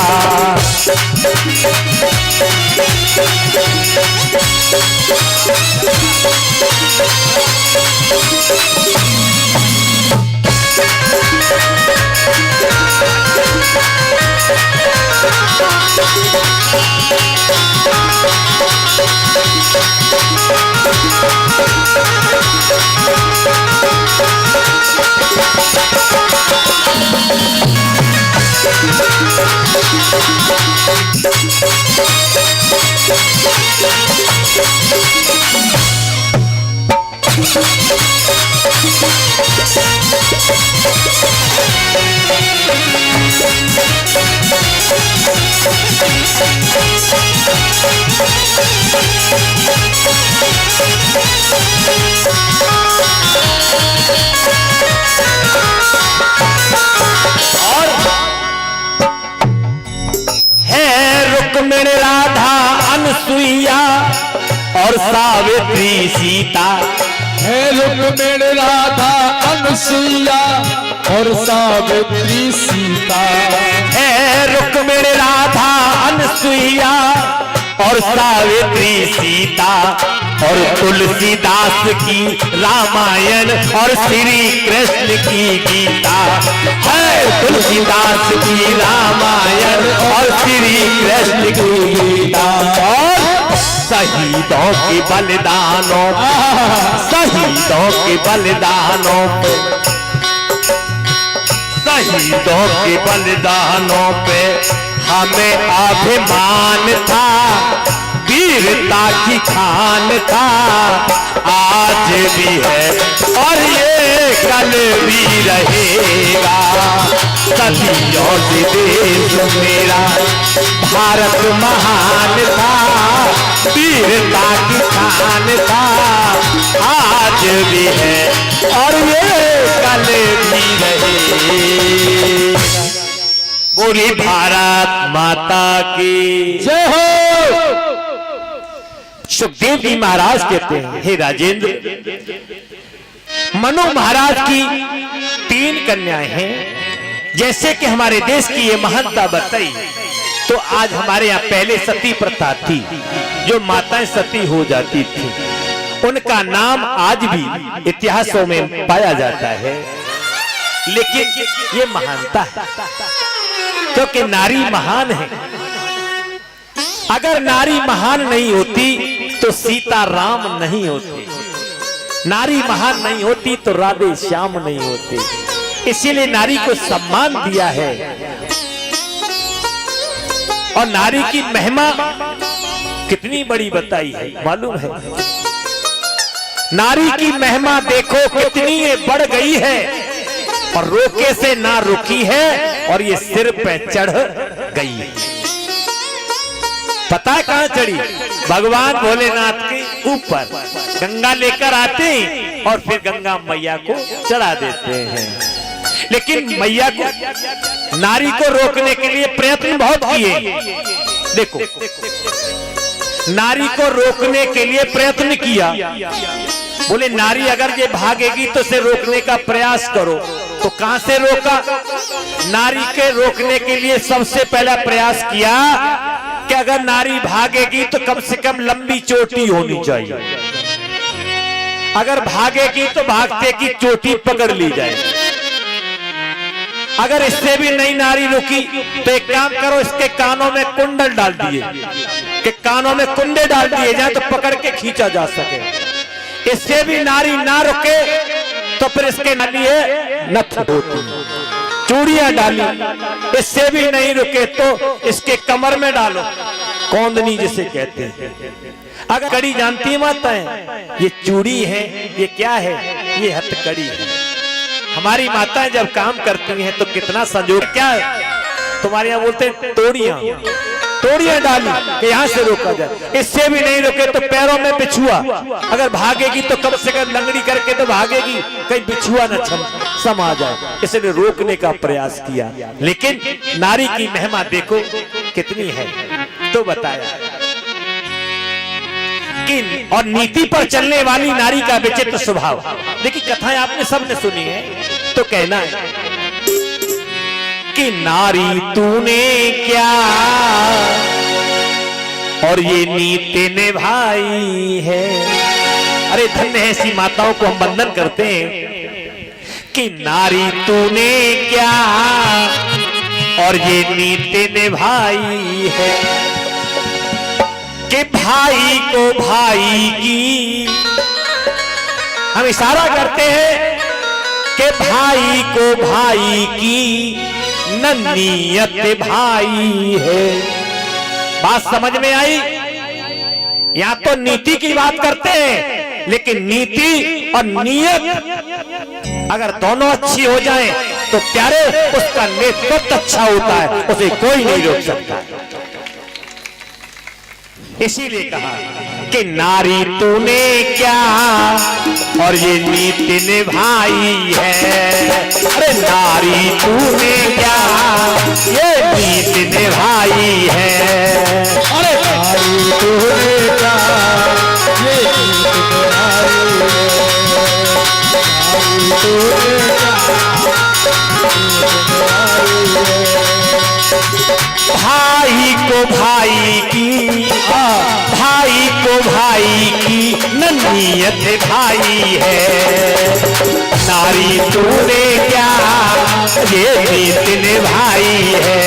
राधा अनसुईया और सावित्री सीता,
है रुक्मिणी राधा अनसुईया और सावित्री सीता,
है रुक्मिणी राधा अनसुईया और सावित्री सीता, और तुलसीदास की रामायण और श्री कृष्ण की गीता, है तुलसीदास की रामायण और श्री कृष्ण की गीता। और शहीदों के बलिदानों, शहीदों के बलिदानों पे, शहीदों के बलिदानों पे हमें अभिमान था, वीरता की खान था, आज भी है और ये कल भी रहेगा। सदियों से देश मेरा भारत महान था, वीरता की खान था, आज भी है और ये कल भी रहेगा। बोली भारत माता की
जय हो।
सुखदेव जी महाराज कहते हैं, हे राजेंद्र, मनु महाराज की 3 कन्याएं हैं। जैसे कि हमारे देश की ये महानता बताई, तो आज हमारे यहाँ पहले सती प्रथा थी, जो माताएं सती हो जाती थी, उनका नाम आज भी इतिहासों में पाया जाता है। लेकिन ये महानता है क्योंकि नारी महान है। अगर नारी महान नहीं होती तो सीता राम नहीं होते, नारी महान नहीं होती तो राधे श्याम नहीं होते। इसीलिए नारी को सम्मान दिया है। और नारी की महिमा कितनी बड़ी बताई है मालूम है? नारी की महिमा देखो कितनी बढ़ गई है, और रोके से ना रुकी है, और ये सिर पे चढ़ गई है। पता है कहां चढ़ी? भगवान भोलेनाथ के ऊपर गंगा लेकर आते हैं और फिर गंगा मैया को चढ़ा देते हैं। लेकिन मैया को, नारी को रोकने के लिए प्रयत्न बहुत किए। देखो, नारी को रोकने के लिए प्रयत्न किया। बोले नारी अगर ये भागेगी तो उसे रोकने का प्रयास करो। तो कहां से रोका? नारी के रोकने के लिए सबसे पहला प्रयास किया कि अगर नारी भागेगी तो कम से कम लंबी चोटी होनी चाहिए। अगर भागेगी तो भागते की चोटी पकड़ ली जाए। अगर इससे भी नहीं नारी रुकी तो एक काम करो, इसके कानों में कुंडल डाल दिए, कि कानों में कुंडे डाल दिए जाए तो पकड़ के खींचा जा सके। इससे भी नारी ना रुके तो फिर इसके लिए नथ होती, चूड़ियां डाली। इससे भी नहीं रुके तो इसके कमर में डालो, कौंदनी जिसे कहते हैं। अगर कड़ी जानती माताएं, ये चूड़ी है, ये क्या है? ये हथकड़ी है। हमारी माताएं जब काम करती हैं तो कितना संजोग, क्या तुम्हारे यहाँ बोलते हैं तोड़ियां, तोड़ियां डाली कि यहां से रोका जाए। इससे भी नहीं रुके तो पैरों में बिछुआ, अगर भागेगी तो कम से कम लंगड़ी करके तो भागेगी, कहीं बिछुआ न समा जाए, इसने रोकने का प्रयास किया। लेकिन नारी की महिमा देखो कितनी है। तो बताया कि और नीति पर चलने वाली नारी का विचित्र स्वभाव। देखिए कथाएं आपने सबने सुनी है, तो कहना है कि नारी तूने क्या और ये नीति निभाई है। अरे धन्य है ऐसी माताओं को हम वंदन करते हैं कि नारी तूने क्या और ये नीति निभाई है, कि भाई को भाई की, हम इशारा करते हैं कि भाई को भाई की नियत भाई है। बात समझ में आई? यहां तो नीति की बात करते हैं, लेकिन नीति और नियत अगर दोनों अच्छी हो जाएं तो प्यारे उसका नेतृत्व अच्छा होता है, उसे कोई नहीं रोक सकता। इसीलिए कहा कि नारी तूने क्या और ये नीति निभाई है। अरे नारी तूने क्या ये नीति निभाई है।
अरे नारी तूने क्या ये नीति निभाई है। नारी तूने
भाई को भाई की, भाई को भाई की नियत भाई है। नारी तूने क्या ये नीति निभाई है।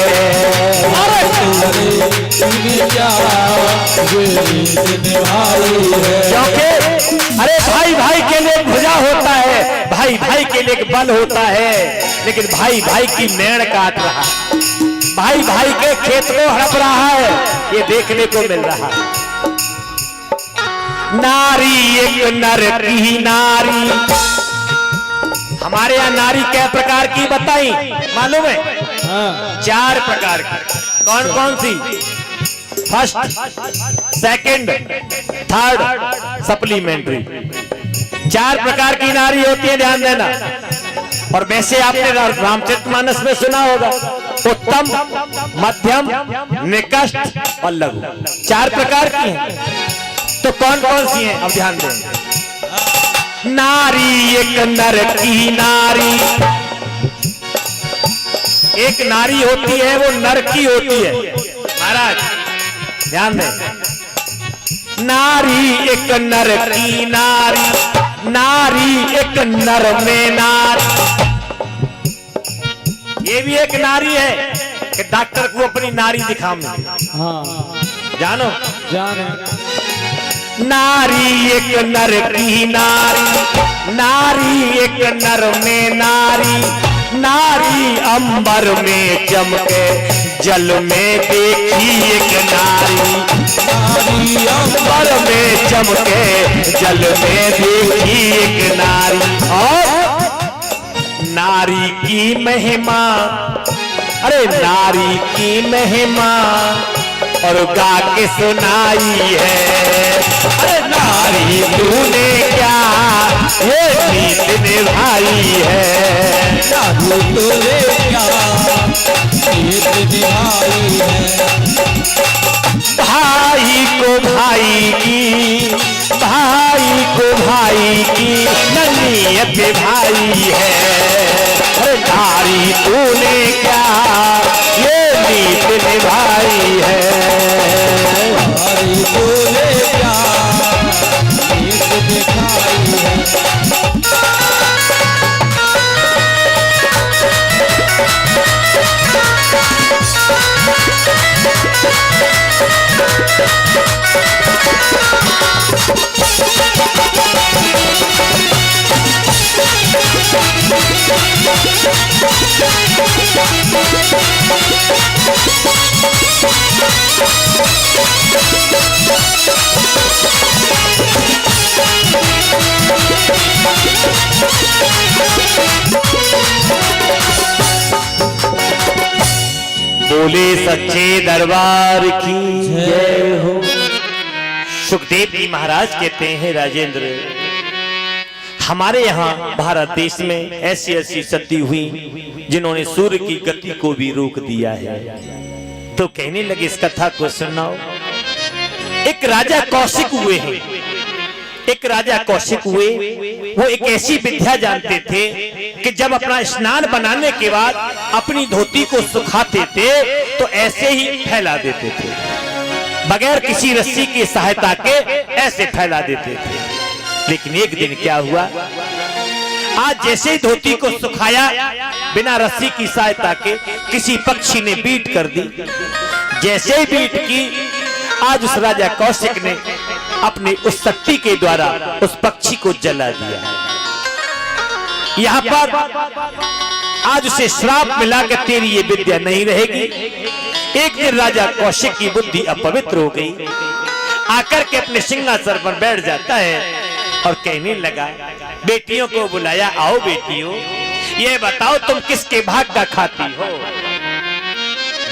अरे तूने क्या ये नीति निभाई है।
क्योंकि अरे भाई भाई के लिए भुजा होता है, भाई भाई के लिए बल होता है, लेकिन भाई भाई की मेड़ काट रहा, भाई भाई के खेत को हड़प रहा है, ये देखने को मिल रहा। नारी एक नर की नारी। हमारे यहाँ नारी क्या प्रकार की बताई मालूम है?
हाँ।
4 प्रकार की। कौन कौन सी? First, second, third, supplementary. 4 प्रकार की नारी होती है, ध्यान देना। और वैसे आपने रामचरितमानस में सुना होगा, उत्तम, मध्यम, निकृष्ट और लघु, 4 प्रकार की हैं। तो कौन कौन सी हैं? अब ध्यान दें। नारी एक नर की नारी। एक नारी होती है, वो नर की होती है महाराज, ध्यान दें। नारी एक नर की नारी, नारी एक नर में नारी। ये भी एक नारी है कि डॉक्टर को अपनी नारी दिखाऊं।
हाँ।
जानो,
जाने।
नारी एक नर की नारी, नारी एक नर में नारी। नारी अंबर में चमके, जल में देखी एक नारी। नारी अंबर में चमके, जल में देखी एक नारी। और नारी की महिमा, अरे नारी की महिमा और गा के सुनाई है। अरे नारी तूने क्या ये नीत निभाई है।
नारी तूने क्या नीत निभाई है।
भाई को भाई की, भाई को भाई की ननीयत भाई है। अरे नारी तूने क्या ये नीत निभाई है।
नारी तूने क्या नीत दिखाई है।
बोले सच्चे दरबार की जय हो। सुखदेव जी महाराज कहते हैं, राजेंद्र, हमारे यहाँ भारत देश में ऐसी ऐसी सती हुई जिन्होंने सूर्य की गति को भी रोक दिया है। तो कहने लगे इस कथा को सुनाओ। एक राजा कौशिक हुए हैं, एक राजा कौशिक हुए। वो एक ऐसी विद्या जानते थे कि जब अपना स्नान बनाने के बाद अपनी धोती को सुखाते थे तो ऐसे ही फैला देते थे, बगैर किसी रस्सी की सहायता के ऐसे फैला देते थे। लेकिन एक दिन क्या हुआ, आज जैसे ही धोती को सुखाया बिना रस्सी की सहायता के किसी पक्षी ने बीट कर दी। जैसे ही बीट की, आज उस राजा कौशिक ने अपनी उस शक्ति के द्वारा उस पक्षी को जला दिया। यहाँ पर आज उसे श्राप मिला कि तेरी ये विद्या नहीं रहेगी। एक दिन राजा कौशिक की बुद्धि अपवित्र हो गई, आकर के अपने सिंहासन पर बैठ जाता है और कहने लगा, बेटियों को बुलाया, आओ बेटियों, ये बताओ तुम किसके भाग का खाती हो।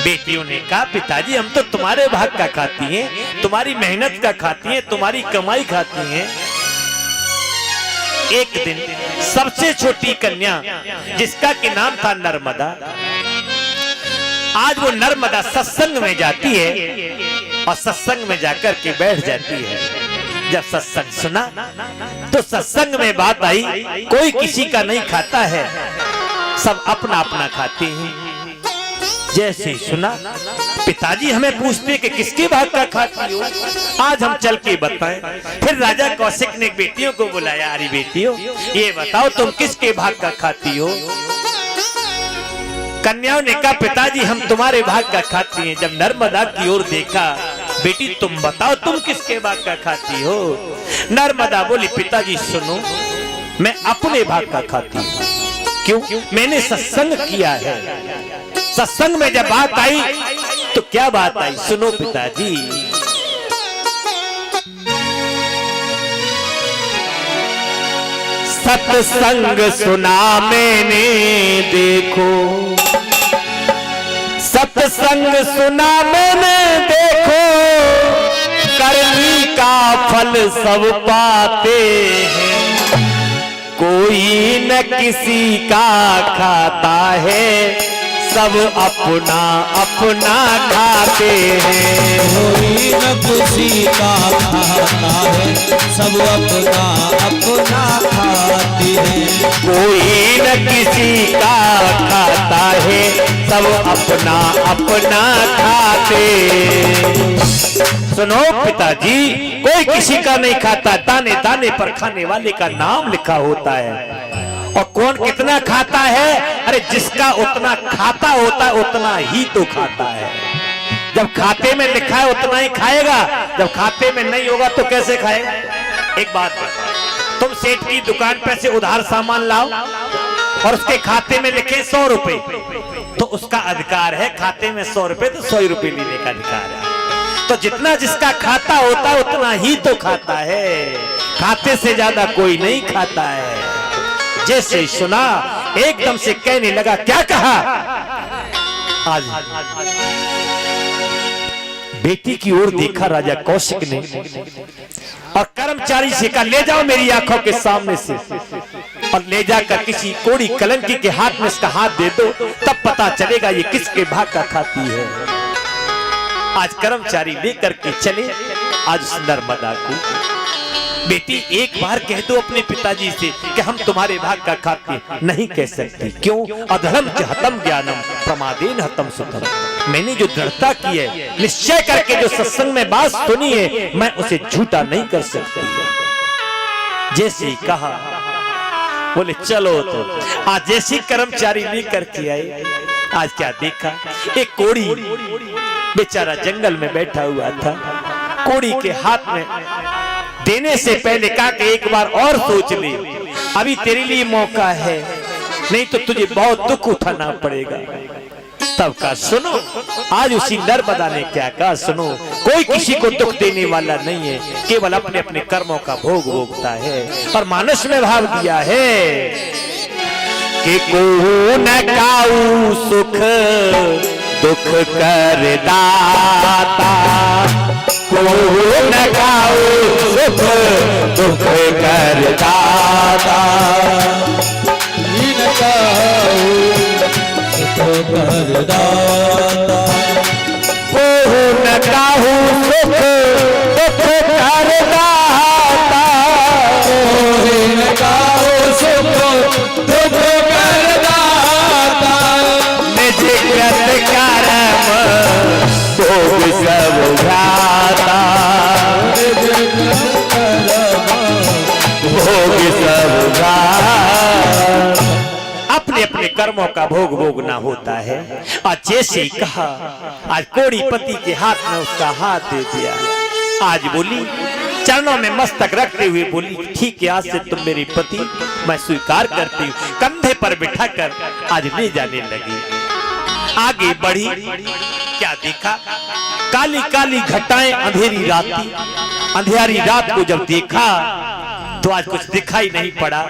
बेटियों ने कहा, पिताजी हम तो तुम्हारे भाग का खाती हैं, तुम्हारी मेहनत का खाती हैं, तुम्हारी कमाई खाती हैं। एक दिन सबसे छोटी कन्या, जिसका कि नाम था नर्मदा, आज वो नर्मदा सत्संग में जाती है और सत्संग में जाकर के बैठ जाती है। जब सत्संग सुना तो सत्संग में बात आई, कोई किसी का नहीं खाता है, सब अपना अपना खाते हैं। जैसे ही सुना, पिताजी हमें पूछते कि किसके भाग का खाती हो, आज हम चल के बताएं। फिर राजा कौशिक ने बेटियों को बुलाया, अरे बेटियों ये बताओ तुम किसके भाग का खाती हो। कन्याओं ने कहा, पिताजी हम तुम्हारे भाग का खाती हैं। जब नर्मदा की ओर देखा, बेटी तुम बताओ तुम किसके भाग का खाती हो। नर्मदा बोली, पिताजी सुनो, मैं अपने भाग का खाती हूँ। क्यों? मैंने सत्संग किया है। सत्संग में जब बात आई तो क्या बात आई, सुनो पिताजी। सत्संग सुना मैंने देखो, सत्संग सुना मैंने देखो, करनी का फल सब पाते हैं, कोई न किसी का खाता है, सब अपना अपना खाते हैं।
कोई न किसी का खाता है, सब अपना अपना खाते हैं।
कोई न किसी का खाता है, सब अपना अपना खाते। सुनो पिताजी, कोई किसी का नहीं खाता, दाने दाने पर खाने वाले का नाम लिखा होता है। और कौन कितना खाता है? अरे जिसका उतना खाता होता है उतना ही तो खाता है। जब खाते में लिखा है उतना ही खाएगा, जब खाते में नहीं होगा तो कैसे खाएगा? एक बात बताओ, तुम सेठ की दुकान पे से उधार सामान लाओ और उसके खाते में लिखे 100 रुपए, तो उसका अधिकार है खाते में 100 रुपए, तो 100 रुपए लेने का अधिकार है। तो जितना जिसका खाता होता है उतना ही तो खाता है, खाते से ज्यादा कोई नहीं खाता है। जैसे सुना एकदम से कहने लगा, क्या कहा? आज बेटी की ओर देखा राजा कौशिक ने और कर्मचारी से कहा, ले जाओ मेरी आंखों के सामने से, और ले जाकर किसी कोड़ी कलंकी के हाथ में इसका हाथ दे दो, तब पता चलेगा ये किसके भाग का खाती है। आज कर्मचारी लेकर के चले आज उस नर्मदा को। बेटी एक बार कह दो अपने पिताजी से कि हम तुम्हारे भाग का खाते, नहीं कह सकती। क्यों? अधर्म च हतम ज्ञानम प्रमादेन हतम सुतम। मैंने जो दृढ़ता की है, निश्चय करके जो सत्संग में बात सुनी है, मैं उसे झूठा नहीं कर सकती। जैसे ही कहा, बोले चलो। तो आज जैसी कर्मचारी लेकर के आए, आज क्या देखा? एक कोड़ी बेचारा जंगल में बैठा हुआ था। कोड़ी के हाथ में देने से पहले कहा कि एक बार और सोच ले, अभी तेरे लिए मौका है, नहीं तो तुझे बहुत दुख उठाना पड़ेगा। तब का सुनो, आज उसी नर्मदा ने क्या कहा सुनो, कोई किसी को दुख देने वाला नहीं है, केवल अपने अपने कर्मों का भोग भोगता है। और मानस में भाव दिया है कि को न काऊ सुख दुख कर दाता, को न काऊ सुख दुख कर दाता,
न काऊ सुख कर दाता,
को न काऊ सुख दुख कर दाता,
न काऊ सुख दुख कर दाता,
निज कृत कर्म भोग सब भ्राता, भोग सब भ्राता। अपने अपने कर्मों का भोग भोगना होता है। और जैसे ही कहा, आज कोड़ी पति के हाथ में उसका हाथ दे दिया। आज बोली, चरणों में मस्तक रखते हुए बोली, ठीक है आज से तुम मेरी पति, मैं स्वीकार करती हूँ। कंधे पर बिठाकर आज ले जाने लगी। आगे बढ़ी, क्या देखा? काली काली घटाएं, अंधेरी राती, अंधेरी रात को जब देखा तो आज कुछ दिखाई नहीं पड़ा।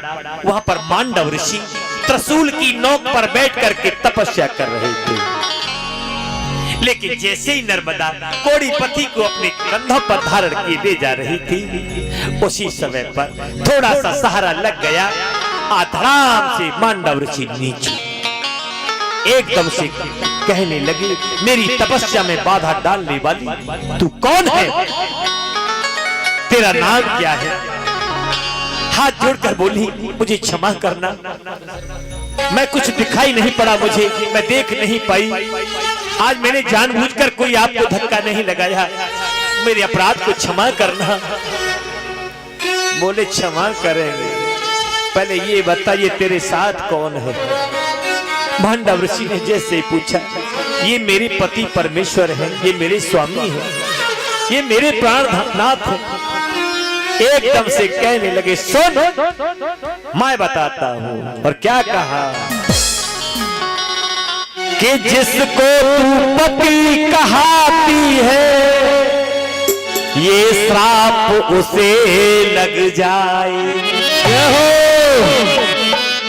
वहां पर मांडव ऋषि त्रिशूल की नोक पर बैठ करके तपस्या कर रहे थे। लेकिन जैसे ही नर्मदा कोड़ी पति को अपने कंधों पर धारण किए ले जा रही थी, उसी समय पर थोड़ा सा सहारा लग गया। आधराम से मांडव ऋषि नीचे एकदम से कहने लगे, मेरी तपस्या में बाधा डालने वाली तू कौन है? तेरा नाम क्या है? हाथ जोड़कर बोली, मुझे क्षमा करना, मैं कुछ दिखाई नहीं पड़ा, मुझे मैं देख नहीं पाई। आज मैंने जानबूझकर कोई आपको धक्का नहीं लगाया, मेरे अपराध को क्षमा करना। बोले क्षमा करेंगे, पहले ये बताइए तेरे साथ कौन है? मांडव ऋषि ने जैसे ही पूछा, ये मेरे पति परमेश्वर हैं, ये मेरे स्वामी हैं, ये मेरे प्राणनाथ हैं। एकदम से कहने लगे, सुन मैं बताता हूं। और क्या कहा कि जिसको तू पति कहाती है, ये श्राप उसे लग जाए।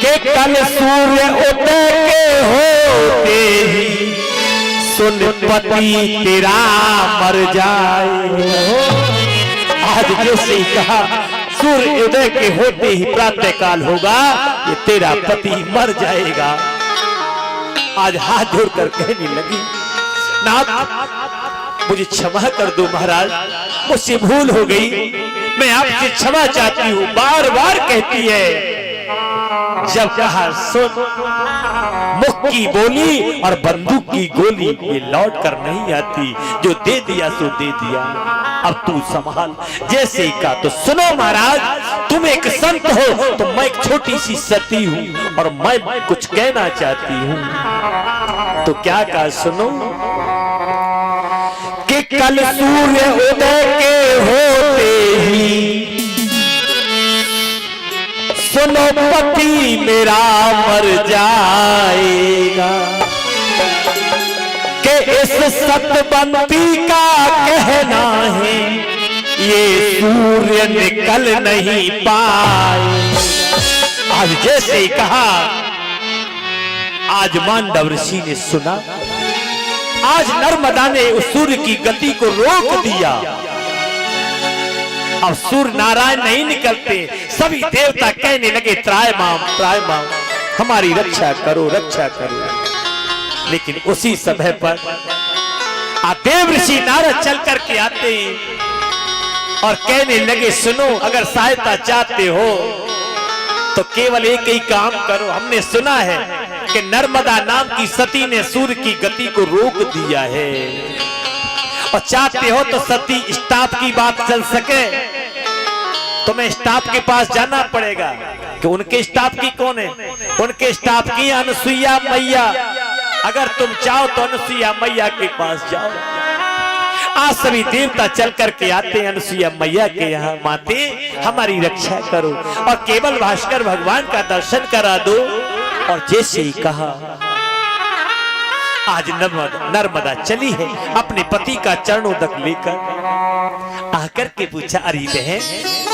कि कल सूर्य उदय के होते ही सुन पति तेरा मर जाए। आज जैसे ही कहा सूर्य उदय के होते ही प्रातः काल होगा, ये तेरा पति मर जाएगा। आज हाथ जोड़कर कहने लगी, नाथ मुझे क्षमा कर दो महाराज, मुझसे भूल हो गई, मैं आपसे क्षमा चाहती हूँ। बार बार कहती है। जब कहा सुन, मुख की बोली और बंदूक की गोली ये लौट कर नहीं आती, जो दे दिया सो दे दिया, अब तू संभाल। जैसे ही कहा तो सुनो महाराज, तुम एक संत हो तो मैं एक छोटी सी सती हूँ और मैं कुछ कहना चाहती हूँ। तो क्या कहा सुनो, कि कल सूर्य उदय के होते ही सुनो पति मेरा मर जाएगा। कि इस सतबंदी का कहना है ये सूर्य निकल नहीं पाए। आज जैसे ही कहा, आज मांडव ऋषि ने सुना, आज नर्मदा ने उस सूर्य की गति को रोक दिया। अब सूर्य नारायण नहीं निकलते, सभी देवता कहने लगे त्रायमाम त्रायमाम, हमारी रक्षा करो रक्षा करो। लेकिन उसी समय पर देव ऋषि नारद चल करके आते हैं और कहने लगे सुनो, अगर सहायता चाहते हो तो केवल एक ही काम करो। हमने सुना है कि नर्मदा नाम की सती ने सूर्य की गति को रोक दिया है, और चाहते हो तो सती स्टाफ की बात चल सके तो मैं स्टाफ के पास जाना पड़ेगा। कि उनके स्टाफ की कौन है? उनके स्टाफ की अनुसुईया मैया। अगर तुम चाहो तो अनुसुईया मैया के पास जाओ। आज सभी देवता चल करके आते हैं अनुसुईया मैया के यहाँ, माते हमारी रक्षा करो और केवल भास्कर भगवान का दर्शन करा दो। और जैसे ही कहा, आज नर्मदा चली है अपने पति का चरणों तक लेकर, आकर के पूछा, अरे बहन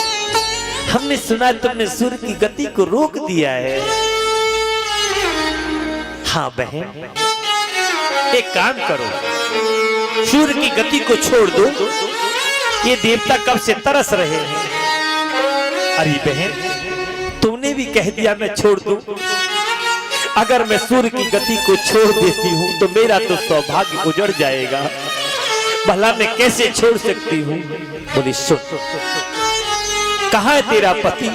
हमने सुना तुमने सूर्य की गति को रोक दिया है। हाँ बहन, एक काम करो, सूर्य की गति को छोड़ दो, ये देवता कब से तरस रहे हैं। अरे बहन तुमने भी कह दिया मैं छोड़ दूं। अगर मैं सूर्य की गति को छोड़ देती हूँ तो मेरा तो सौभाग्य उजड़ जाएगा, भला मैं कैसे छोड़ सकती हूँ। बोली सुन, कहाँ है तेरा पति?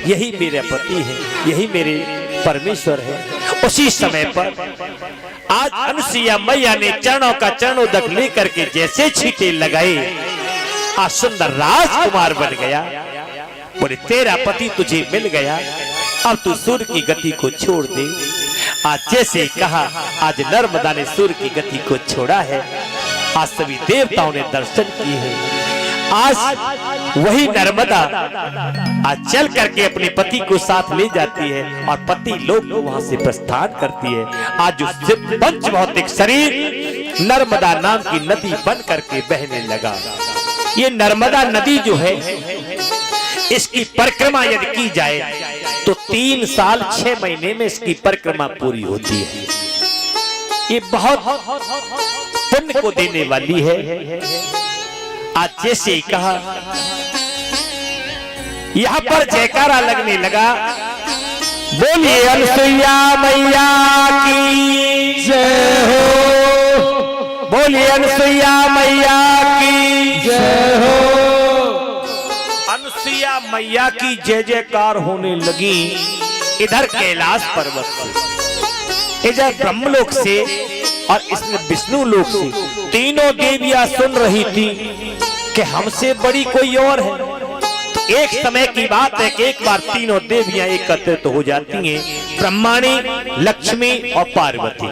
यही मेरा पति है, यही मेरे परमेश्वर है। उसी समय पर आज अनुसुईया मैया ने चरणों का चरणोदक लेकर के जैसे छींटे लगाए, आज सुंदर राजकुमार बन गया। बोले तेरा पति तुझे मिल गया, अब तू सूर्य की गति को छोड़ दे। आज जैसे कहा, आज नर्मदा ने सूर्य की गति को छोड़ा है। आज सभी देवताओं ने दर्शन किए हैं। आज वही नर्मदा आज चल करके अपने पति को साथ ले जाती है और पति लोग को वहां से प्रस्थान करती है। आज जो पंच भौतिक शरीर नर्मदा नाम की नदी बन करके बहने लगा। ये नर्मदा नदी जो है, इसकी परिक्रमा यदि की जाए तो 3 साल 6 महीने में इसकी परिक्रमा पूरी होती है। ये बहुत पुण्य को देने वाली है। आज जैसे ही कहा, यहाँ पर जयकारा लगने लगा, बोलिए अनुसुईया मैया की जय हो, बोलिए अनुसुईया मैया की जय हो। अनुसुईया मैया की जय जयकार होने लगी। इधर कैलाश पर्वत से, इधर ब्रह्मलोक से और इसमें विष्णु लोक से तीनों देवियां सुन रही थी कि हमसे बड़ी कोई और है। तो एक समय की बात है कि एक बार तीनों देवियां एकत्रित हो जाती हैं, ब्रह्माणी, लक्ष्मी और पार्वती।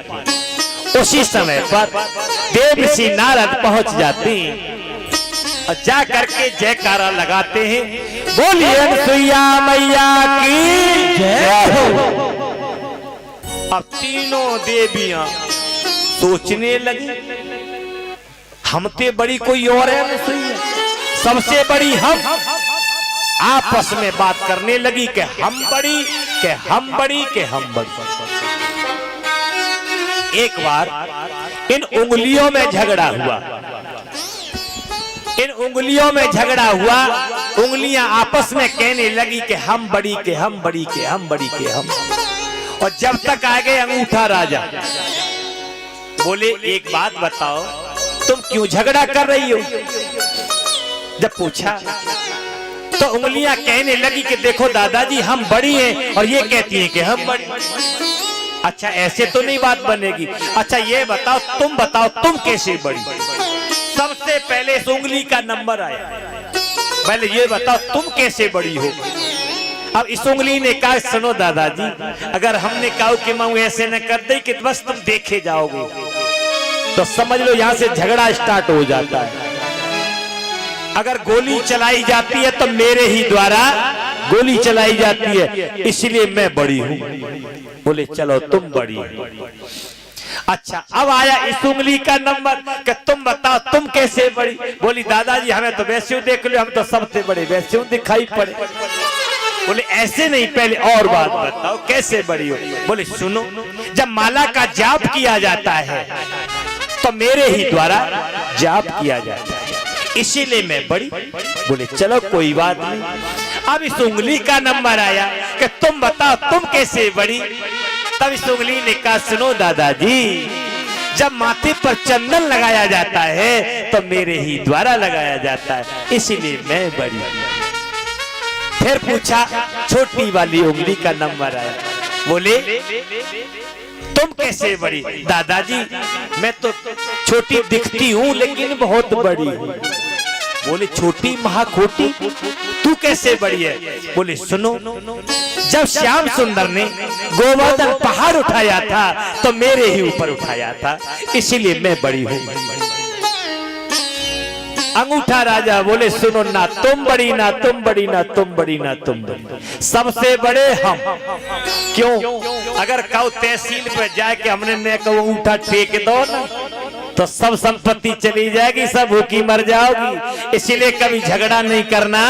उसी समय पर देव ऋषि नारद पहुंच जाते हैं और जा करके जयकारा लगाते हैं, बोलिए अनुसुईया मैया की जय हो। अब तीनों देवियां सोचने लगी, हमसे बड़ी कोई और है अनुसुईया, सबसे बड़ी हम, आपस में बात करने लगी कि हम बड़ी, के हम बड़ी, के हम बड़ी। एक बार इन उंगलियों में झगड़ा हुआ, इन उंगलियों में झगड़ा हुआ। उंगलियां आपस में कहने लगी कि हम बड़ी, के हम बड़ी, के हम बड़ी, के हम। और जब तक आ गए अंगूठा राजा, बोले एक बात बताओ, तुम क्यों झगड़ा कर रही हो? जब पूछा तो उंगलियां कहने लगी कि देखो दादाजी, हम बड़ी हैं और ये कहती हैं कि हम बड़ी। अच्छा, ऐसे तो नहीं बात बनेगी। अच्छा ये बताओ, तुम कैसे बड़ी? सबसे पहले इस उंगली का नंबर आया। पहले ये बताओ तुम कैसे बड़ी हो? अब इस उंगली ने कहा, सुनो दादाजी, अगर हमने कहा कि मैं ऐसे न कर दे कि बस तुम देखे जाओगे, तो समझ लो यहां से झगड़ा स्टार्ट हो जाता है। अगर गोली चलाई जाती है तो मेरे ही द्वारा गोली चलाई जाती है, इसलिए मैं बड़ी हूं। बोले चलो तुम बड़ी हो। अच्छा, अब आया इस उंगली का नंबर कि तुम बताओ तुम कैसे बड़ी? बोली दादाजी, हमें तो वैसे देख लो, हम तो सबसे बड़े वैसे दिखाई पड़े। बोले ऐसे नहीं, पहले और बात बताओ कैसे बड़ी हो? बोले सुनो, जब माला का जाप किया जाता है तो मेरे ही द्वारा जाप किया जाता है, इसीलिए मैं बड़ी। बोले चलो कोई बात नहीं। अब इस उंगली का नंबर आया कि तुम बताओ तुम कैसे बड़ी? तब इस उंगली ने कहा, सुनो दादाजी, जब माथे पर चंदन लगाया जाता है तो मेरे ही द्वारा लगाया जाता है, इसीलिए मैं बड़ी। फिर पूछा, छोटी वाली उंगली का नंबर आया। बोले तुम कैसे बड़ी? दादाजी, मैं तो छोटी दिखती हूँ लेकिन बहुत बड़ी हूँ। बोले छोटी महाखोटी, तू कैसे बड़ी है? बोले सुनो, जब श्याम सुंदर ने गोवर्धन पहाड़ उठाया था तो मेरे ही ऊपर उठाया था, इसीलिए मैं बड़ी हूँ। अंगूठा राजा बोले सुनो, ना तुम बड़ी, ना तुम बड़ी, ना तुम बड़ी, ना तुम बड़ी, सबसे बड़े हम। क्यों? अगर कहो तहसील पे जाके हमने ने कहो अंगूठा टेक दो ना, तो सब संपत्ति चली जाएगी, सब भूखी मर जाओगी। इसीलिए कभी झगड़ा नहीं करना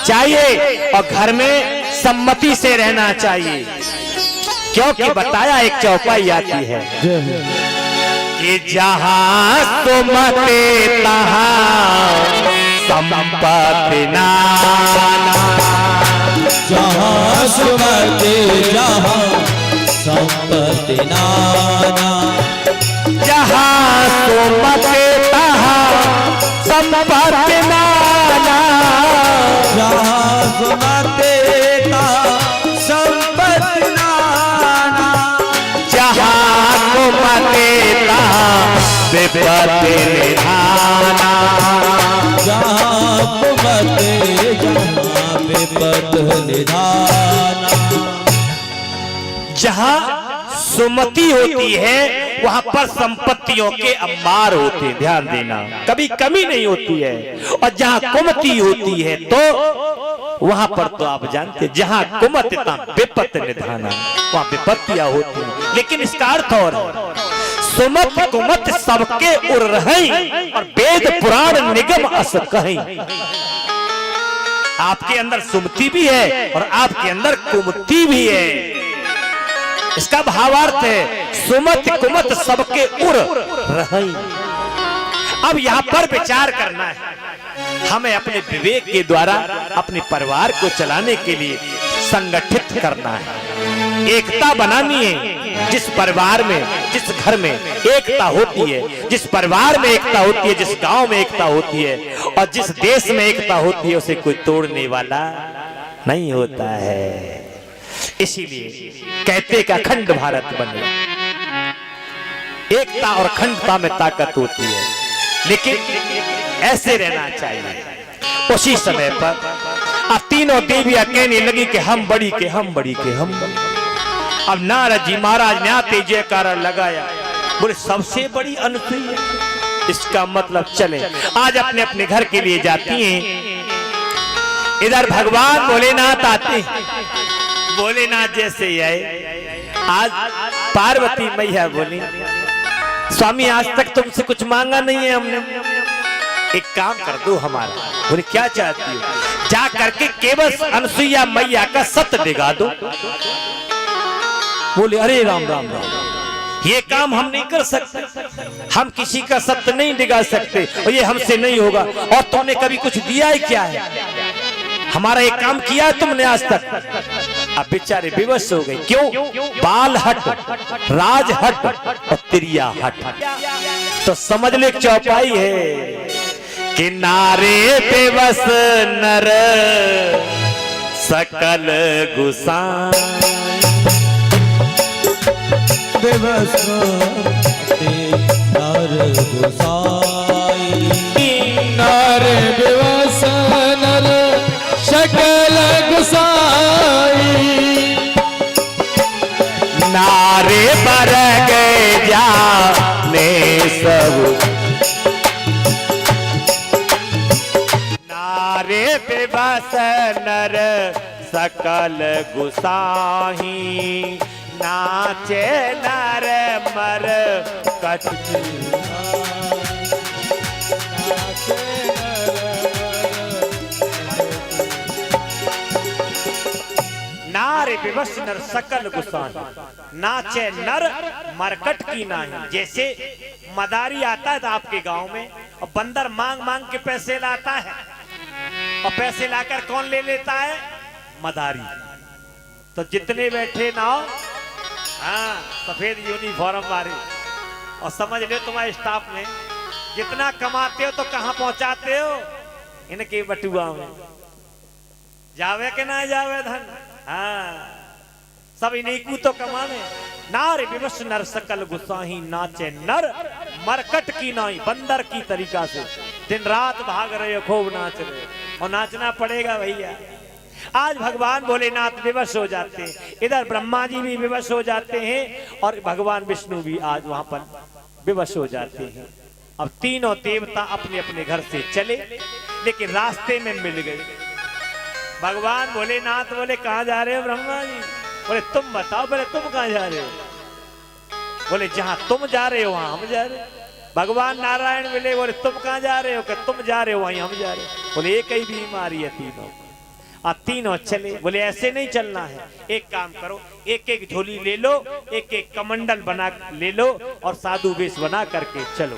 चाहिए और घर में सम्मति से रहना चाहिए। क्योंकि बताया एक चौपाई आती है कि जहां सुमते तहां संपत्ति नाना,
जहाँ सुमते जहाँ संपत्ति नाना,
जहां सुमते तहां संपत्ति नाना,
जहाँ सुमते तहाँ संपत्ति नाना,
जहां सुमते तहां विपत्ति निधाना,
जहाँ सुमते जहाँ विपत्ति निधाना।
जहां सुमति होती है वहां पर संपत्तियों के अंबार होते हैं, ध्यान देना, कभी कमी नहीं होती है। और जहां कुमति होती है तो वहां पर तो आप जानते, जहां कुमत विपत्ति निधाना, वहां विपत्तियां होती हैं। लेकिन इसका अर्थ और है, सुमत कुमत सबके उर रही और वेद पुराण निगम अस कहीं। आपके अंदर सुमति भी है और आपके अंदर कुमति भी है। इसका भावार्थ है सुमत कुमत सबके उर रही। अब यहाँ पर विचार करना है, हमें अपने विवेक के द्वारा अपने परिवार को चलाने के लिए संगठित करना है, एकता बनानी है। जिस परिवार में, जिस घर में एकता होती है, जिस परिवार में एकता होती है, जिस गांव में एकता होती है और जिस देश में एकता होती है, उसे कोई तोड़ने वाला नहीं होता है। इसीलिए कहते का अखंड भारत बने, एकता और अखंडता में ताकत होती है। लेकिन ऐसे रहना चाहिए। उसी समय पर अब तीनों देवियां कहने लगी कि हम बड़ी, के हम बड़ी, के हम बड़ी। अब नारद जी महाराज ने आते जयकारा लगाया, बोले सबसे बड़ी अनुसुईया। इसका मतलब चले आज अपने अपने घर के लिए जाती हैं। इधर भगवान भोलेनाथ आते, भोलेनाथ जैसे ही आए, आज पार्वती मैया बोली, स्वामी आज तक तुमसे कुछ मांगा नहीं है हमने, एक काम कर दो हमारा। बोले क्या चाहती हो? जा करके केवल अनसुईया मैया का सत डिगा दो। बोले अरे राम राम राम, ये काम हम नहीं कर सकते, हम किसी का सत्य नहीं डिगा सकते और ये हमसे नहीं होगा। और तुमने कभी कुछ दिया है क्या है? हमारा एक काम किया है तुमने आज तक? अब बेचारे विवश हो गए। क्यों? बाल हट, राज हट और त्रिया हट। तो समझ ले चौपाई है कि नारे बेबस नर सकल गुसाई,
बेबस नर गुसाई,
नारे बेबस नर सकल गुसाई,
नारे पर गए जाने सब, नारे बेबस नर सकल गुसाही, नाचे नर मर कट, नारे विवश नर सकल गुसाही, नाचे नर मरकट की नाही। जैसे मदारी आता है तो आपके गांव में और बंदर मांग मांग के पैसे लाता है, और पैसे लाकर कौन ले लेता है? मदारी। तो जितने बैठे ना, हाँ, सफेद यूनिफॉर्म वाले, और समझ लो तुम्हारे स्टाफ में जितना कमाते हो तो कहां पहुंचाते हो? इनके बटुआ में। जावे के ना जावे धन, हाँ, सब इन्हीं को तो कमाने। नारे विवश नर सकल गुसाही, नाचे नर मरकट की नाई। बंदर की तरीका से दिन रात भाग रहे हो, खूब नाच रहे हो, और नाचना पड़ेगा भैया। आज भगवान भोलेनाथ विवश हो जाते हैं, इधर ब्रह्मा जी भी विवश हो जाते हैं, और भगवान विष्णु भी आज वहां पर विवश हो जाते हैं। अब तीनों देवता अपने अपने घर से चले, लेकिन रास्ते में मिल गए। भगवान भोलेनाथ बोले कहाँ जा रहे हो ब्रह्मा जी? बोले तुम बताओ। बोले तुम कहाँ जा रहे हो? बोले जहां तुम जा रहे हो वहां हम जा रहे हो। भगवान नारायण मिले, बोले तुम कहाँ जा रहे हो? कि तुम जा रहे हो वहीं हम जा रहे हो। बोले एक ही बीमारी है तीनों। तीनों चले। बोले ऐसे नहीं चलना है, एक काम करो, एक एक झोली ले लो, एक एक कमंडल बना ले लो, और साधु वेश बना करके चलो।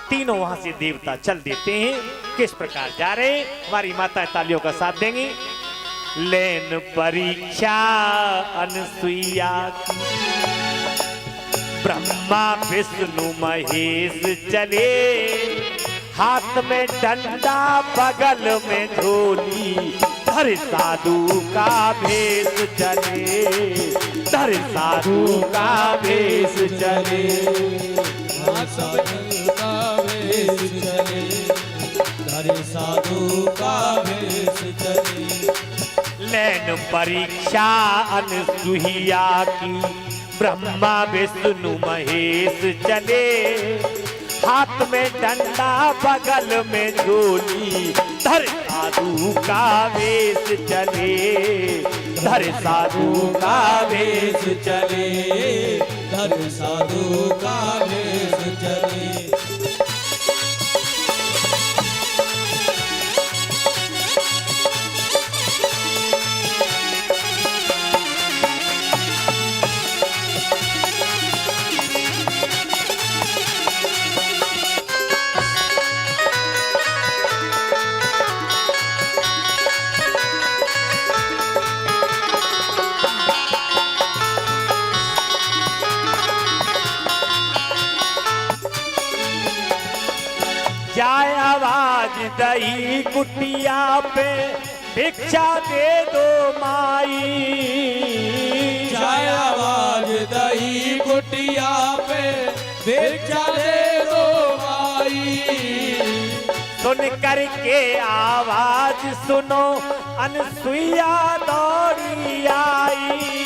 तीनों वहां से देवता चल देते हैं। किस प्रकार जा रहे हैं? हमारी माता तालियों का साथ देंगी। लेन परीक्षा अनसुईया की, ब्रह्मा विष्णु महेश चले, हाथ में डंडा बगल में झोली, धर साधु का भेष चले, धर साधु का भेष चले,
साधु का भेष चले, धर साधु का भेष चले।
लेन परीक्षा अनसुईया की, ब्रह्मा विष्णु महेश चले, हाथ में डंडा बगल में झोली, धर साधु का वेश चले, धर साधु का वेश चले,
धर साधु का वेश चले।
जाए आवाज दही कुटिया पे, भिक्षा दे दो माई,
जाए आवाज दही कुटिया पे, भिक्षा दे दो माई।
सुन करके आवाज सुनो अनसुईया दौड़ी आई,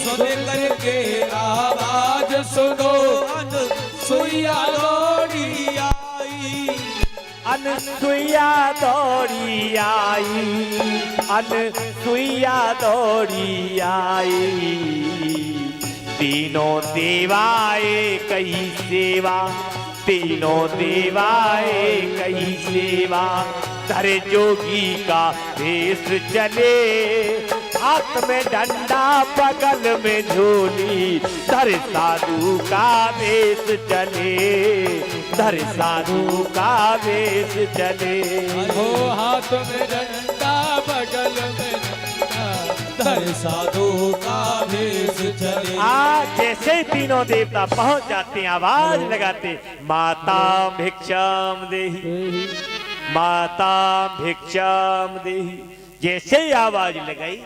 सुन करके आवाज सुनो अनसुईया दौड़ी आई,
अनसुईया दौड़ी आई, अनसुईया दौड़ी आई। तीनों देवाए कई सेवा, तीनों देवाए कई सेवा, धरे जोगी का भेष चले, हाथ में डंडा बगल में झोली, धरे साधु का भेष चले, धरे साधु का भेष चले।
हो हाथ में डंडा बगल में डंडा,
धरे साधु का भेष चले।
जैसे ही तीनों देवता पहुंच जाते हैं, आवाज लगाते, माता भिक्षाम देहि, माता भिक्षाम देहि। जैसे ही आवाज लगाई,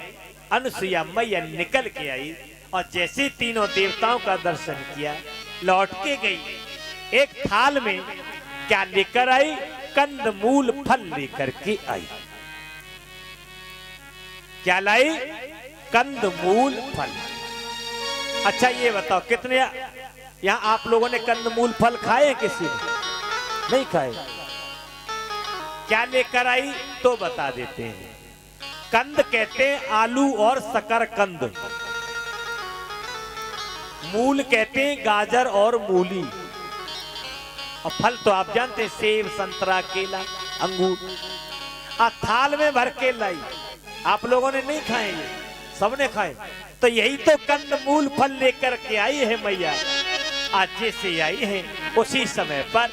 अनुसुईया मैया निकल के आई और जैसे तीनों देवताओं का दर्शन किया, लौट के गई। एक थाल में क्या लेकर आई? कंदमूल फल लेकर के आई। क्या लाई? कंदमूल फल। अच्छा ये बताओ, कितने यहां आप लोगों ने कंदमूल फल खाए? किसी ने नहीं खाए? क्या लेकर आई तो बता देते हैं। कंद कहते हैं आलू और शकरकंद, मूल कहते हैं गाजर और मूली, और फल तो आप जानते हैं सेब, संतरा, केला, अंगूर। थाल में भर के लाई। आप लोगों ने नहीं खाए? ये सबने खाए। तो यही तो कंदमूल फल लेकर के आई है मैया। आज जैसे आई है उसी समय पर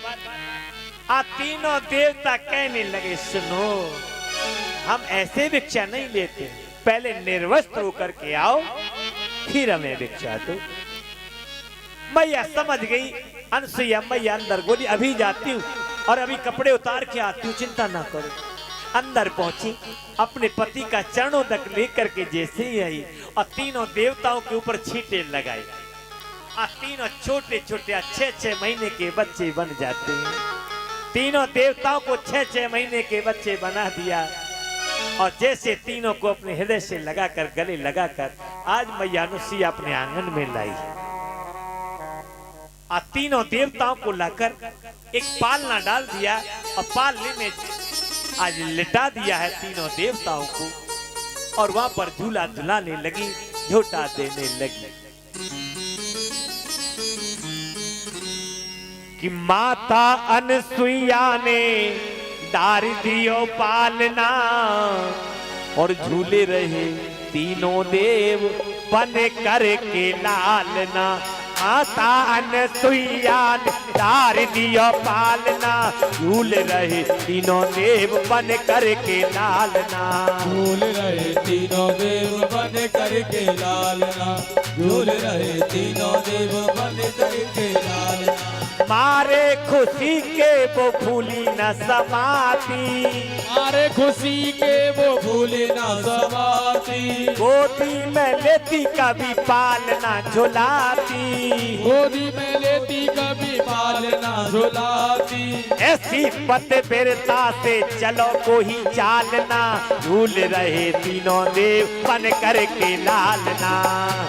तीनों देवता कहने लगे, सुनो, हम ऐसे भिक्षा नहीं लेते, पहले निर्वस्त्र होकर के आओ, फिर हमें भिक्षा दो। मैया समझ गई। अनुसुईया मैया अंदर बोली, अभी जाती हूँ और अभी कपड़े उतार के आती हूँ, चिंता ना करो। अंदर पहुंची, अपने पति का चरणों तक लेकर के जैसे ही आई और तीनों देवताओं के ऊपर छींटे लगाई, तीनों छोटे छोटे 6-6 महीने के बच्चे बन जाते हैं। तीनों देवताओं को 6-6 महीने के बच्चे बना दिया और जैसे तीनों को अपने हृदय से लगाकर, गले लगाकर आज मैया अनुसुईया अपने आंगन में लाई। तीनों देवताओं को लाकर एक पालना डाल दिया और पालने में आज लिटा दिया है तीनों देवताओं को, और वहां पर झूला झुलाने लगी, झोटा देने लगी कि माता अनुसुईया ने डार दियो पालना और झूले रहे तीनों देव बन कर के लालना। माता अनुसुईया ने डार दियो पालना, झूल रहे तीनों देव बन कर के लालना।
झूल रहे तीनों देव बन कर के लालना, झूल रहे तीनों देव बन कर के लालना।
मारे खुशी के वो भूली न समाती,
मारे खुशी के वो
भूली न समाती,
गोदी में लेती कभी पालना झुलाती,
गोदी में लेती कभी
पालना झुलाती।
ऐसी पत बिरता से चलो को ही चालना, झूल रहे तीनों देव बन कर के लालना।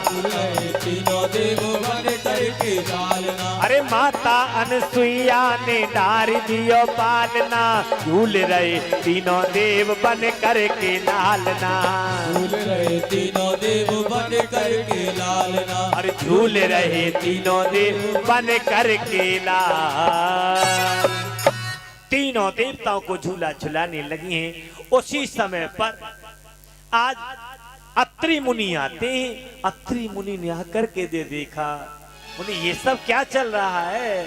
झूल रहे तीनों देव बन कर के लालना।
अरे माता अनुसुईया ने डार दियो पालना, झूल रहे तीनों देव बन कर के लालना।
झूल रहे तीनों देव बन कर के लालना।
और झूल रहे तीनों देव बन कर के लाल। तीनों देवताओं को झूला झुलाने लगी हैं। उसी समय पर आज अत्रि मुनि आते हैं। अत्रि मुनि ने आकर के देखा, बोले ये सब क्या चल रहा है?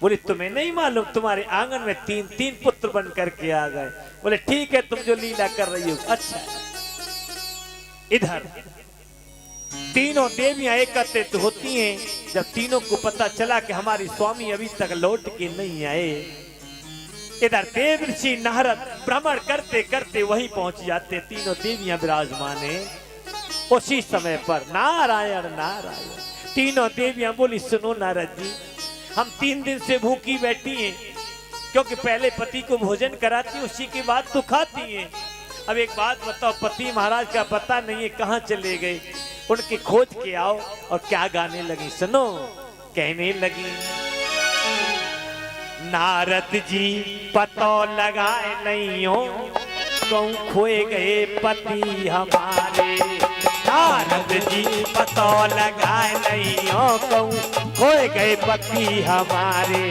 बोले तुम्हें नहीं मालूम, तुम्हारे आंगन में 3 पुत्र बन करके आ गए। बोले ठीक है, तुम जो लीला कर रही हो। अच्छा, इधर तीनों देवियां एकत्रित होती हैं। जब तीनों को पता चला कि हमारी स्वामी अभी तक लौट के नहीं आए, इधर देव ऋषि नारद भ्रमण करते करते वहीं पहुंच जाते। तीनों देवियां विराजमान हैं। उसी समय पर नारायण नारायण, तीनों देवियां बोली, सुनो नारद जी, हम 3 दिन से भूखी बैठी हैं, क्योंकि पहले पति को भोजन कराती, उसी के बाद तो खाती हैं। अब एक बात बताओ, पति महाराज का पता नहीं है, कहाँ चले गए? उनकी खोज के आओ। और क्या गाने लगी, सुनो। कहने लगी, नारद जी पतो लगाए नहीं हो, कहूँ खोए गए पति हमारे। नारद जी पतो लगाए नहीं हो, कहूँ खोए गए पति हमारे।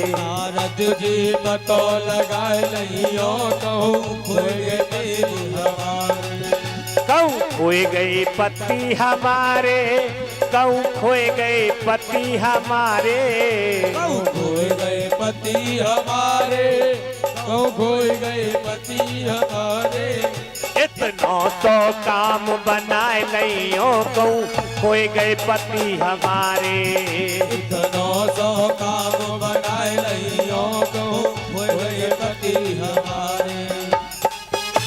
नारद जी बतो लगाए लइयो कहूँ खोए गए देव हमारे।
कहूँ खोए गए पति हमारे, कहूँ खोए गए पति हमारे।
कहूँ खोए गए पति हमारे, कहूँ खोए गए पति हमारे।
इतना तो काम बनाए लइयो कहूँ खोए गए पति हमारे।
इतना सौ काम बनाए लइयो कहूँ खोए गए पति हमारे।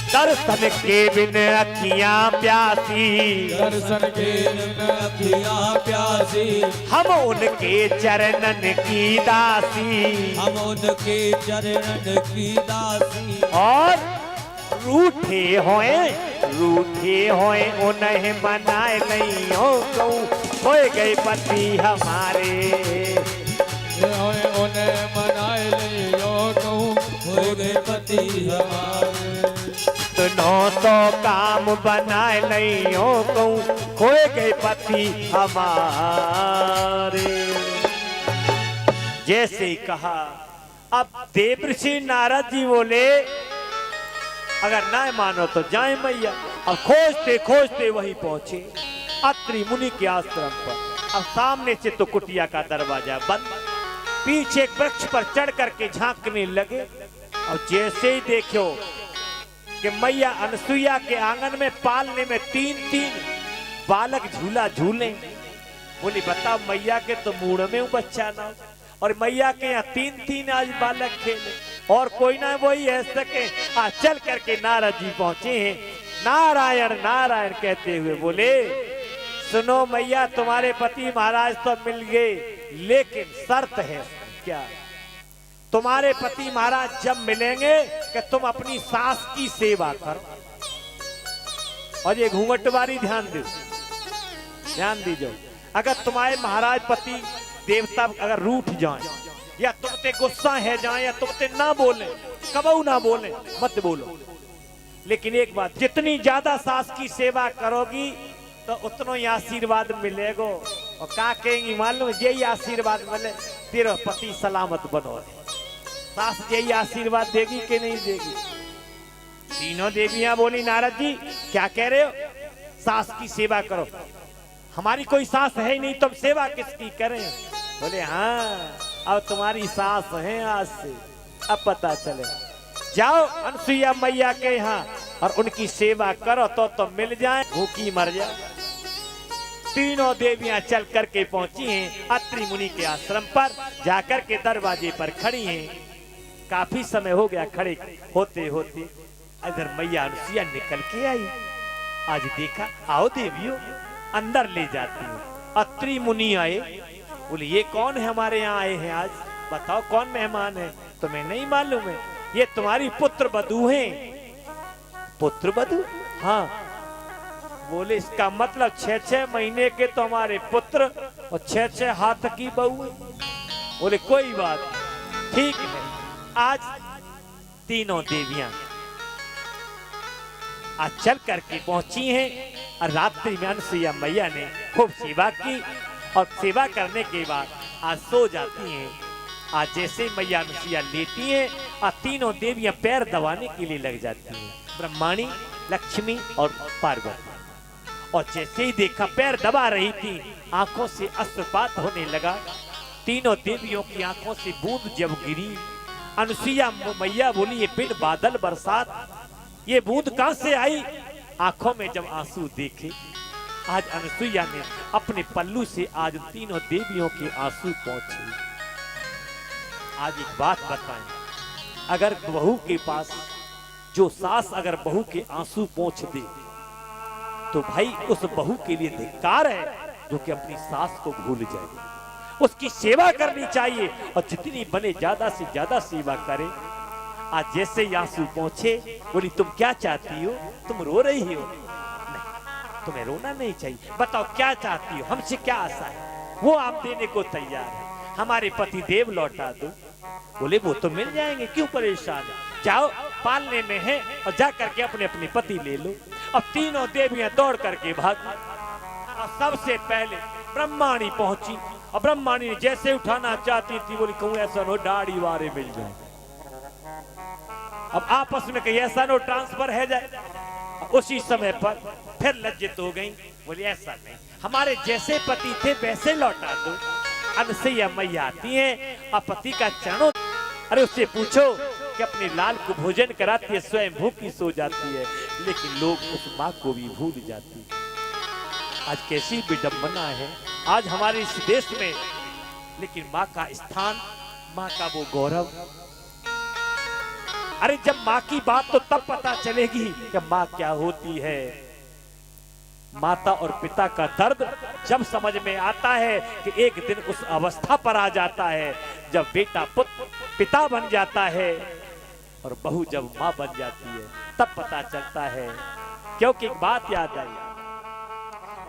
दर्शन के बिन अखियाँ प्यासी,
दर्शन के बिन अखियाँ प्यासी।
हम उनके चरणन की दासी।
हम उनके चरणन की दासी।
और रूठे होए उन्हें मनाए नहीं हो कहूँ खोए गए पति हमारे।
उन्हें मनाए लियो कहूँ खोए गए पति हमारे।
इतनों तो काम बनाए नहीं हो कहूँ खोए गए पति हमारे। जैसे ही कहा, अब देवर्षि नारद जी बोले अगर ना मानो तो जाए मैया। अब खोजते खोजते वहीं पहुंचे अत्रि मुनि के आश्रम पर। अब सामने से तो कुटिया का दरवाजा बंद, पीछे एक वृक्ष पर चढ़ करके झांकने लगे। और जैसे ही देखो कि मैया अनसुईया के आंगन में पालने में 3-3 बालक झूला झूले। बोली बताओ मैया के तो मूड में बच्चा ना हो, और मैया के यहाँ 3-3 आज बालक खेले और कोई ना वही है सके। आज चल करके नारद जी पहुंचे हैं। नारायण नारायण कहते हुए बोले सुनो मैया, तुम्हारे पति महाराज तो मिल गए, लेकिन शर्त है। क्या? तुम्हारे पति महाराज जब मिलेंगे कि तुम अपनी सास की सेवा करो। और ये घूंघट वाली ध्यान दीजिए। अगर तुम्हारे महाराज पति देवता अगर रूठ जाए या तुमते गुस्सा है जाए या तुमते ना बोले, कबू ना बोले, मत बोलो। लेकिन एक बात, जितनी ज्यादा सास की सेवा करोगी तो उतना ही आशीर्वाद मिलेगा। और का कहेंगी मालूम, यही आशीर्वाद मिले तेरा पति सलामत बनो। सास यही आशीर्वाद देगी कि नहीं देगी? तीनों देवियां बोली नारद जी क्या कह रहे हो, सास की सेवा करो। हमारी कोई सास है ही नहीं, तुम सेवा किसकी करें? बोले हाँ, अब तुम्हारी सास है आज से, अब पता चले। जाओ अनसुईया मैया के यहाँ और उनकी सेवा करो तो मिल जाए, भूखी मर जाए। तीनों देवियां चल करके पहुंची हैं अत्रि मुनि के आश्रम पर। जाकर के दरवाजे पर खड़ी हैं। काफी समय हो गया खड़े होते होते। इधर मैया अनसुईया निकल के आई। आज देखा, आओ देवियों अंदर ले जाती हूँ। अत्रि मुनि आए। बोले ये कौन है हमारे यहाँ आए हैं आज? बताओ कौन मेहमान है? तुम्हें नहीं मालूम है? ये तुम्हारी पुत्र बधू है। पुत्र बधू? हाँ। बोले इसका मतलब 6-6 महीने के तो हमारे पुत्र और 6-6 हाथ की बहू है। बोले कोई बात ठीक है। आज तीनों देवियां आज चल करके पहुंची हैं और रात्रि में अनसुईया मैया ने खूब सेवा की और सेवा करने के बाद आज सो जाती हैं। आज जैसे मैया अनसुईया लेटी हैं और तीनों देवियां पैर दबाने के लिए लग जाती हैं, ब्रह्माणी, लक्ष्मी और पार्वती। और जैसे ही देखा पैर दबा रही थी, आंखों से अश्रुपात होने लगा। तीनों देवियों की आंखों से बूंद जब गिरी, अनसुईया मैया बोली ये बिन बादल बरसात, ये बूंद कहां से आई? आंखों में जब आंसू देखे, आज अनसुईया ने अपने पल्लू से आज तीनों देवियों के आंसू पहुंचे। आज एक बात बताएं, अगर बहू के पास जो सास अगर बहू के आंसू पोंछ दे तो भाई उस बहू के लिए धिक्कार है जो कि अपनी सास को भूल जाए। उसकी सेवा करनी चाहिए और जितनी बने ज्यादा से ज्यादा सेवा करे। आज जैसे आंसू पहुंचे, बोली तुम क्या चाहती हो? तुम रो रही हो? नहीं, तुम्हें रोना नहीं चाहिए। बताओ क्या चाहती हो, हमसे क्या आशा है? वो आप देने को तैयार है। हमारे पति देव लौटा दो। बोले वो तो मिल जाएंगे, क्यों परेशान है? जाओ पालने में है और जा करके अपने अपने पति ले लो। अब तीनों देवियां दौड़ करके भागी और सबसे पहले ब्रह्माणी पहुंची अब ब्रह्माणी जैसे उठाना चाहती थी, बोली कहूं ऐसा हो दाढ़ी वारे मिल जाए, अब आपस में कहीं ऐसा नो ट्रांसफर है जाए। उसी समय पर फिर लज्जित हो गई, बोली ऐसा नहीं, हमारे जैसे पति थे वैसे लौटा दो। अनसैया मैया आती हैं और पति का चरणों, अरे उससे पूछो कि अपने लाल को भोजन कराती है, स्वयं भूखी सो जाती है, लेकिन लोग उस माँ को भी भूल जाती है। आज कैसी विडंबना है आज हमारे इस देश में, लेकिन माँ का स्थान, माँ का वो गौरव। अरे जब माँ की बात तो तब पता चलेगी कि माँ क्या होती है। माता और पिता का दर्द जब समझ में आता है कि एक दिन उस अवस्था पर आ जाता है जब बेटा पुत्र पिता बन जाता है और बहू जब माँ बन जाती है, तब पता चलता है। क्योंकि एक बात याद आई,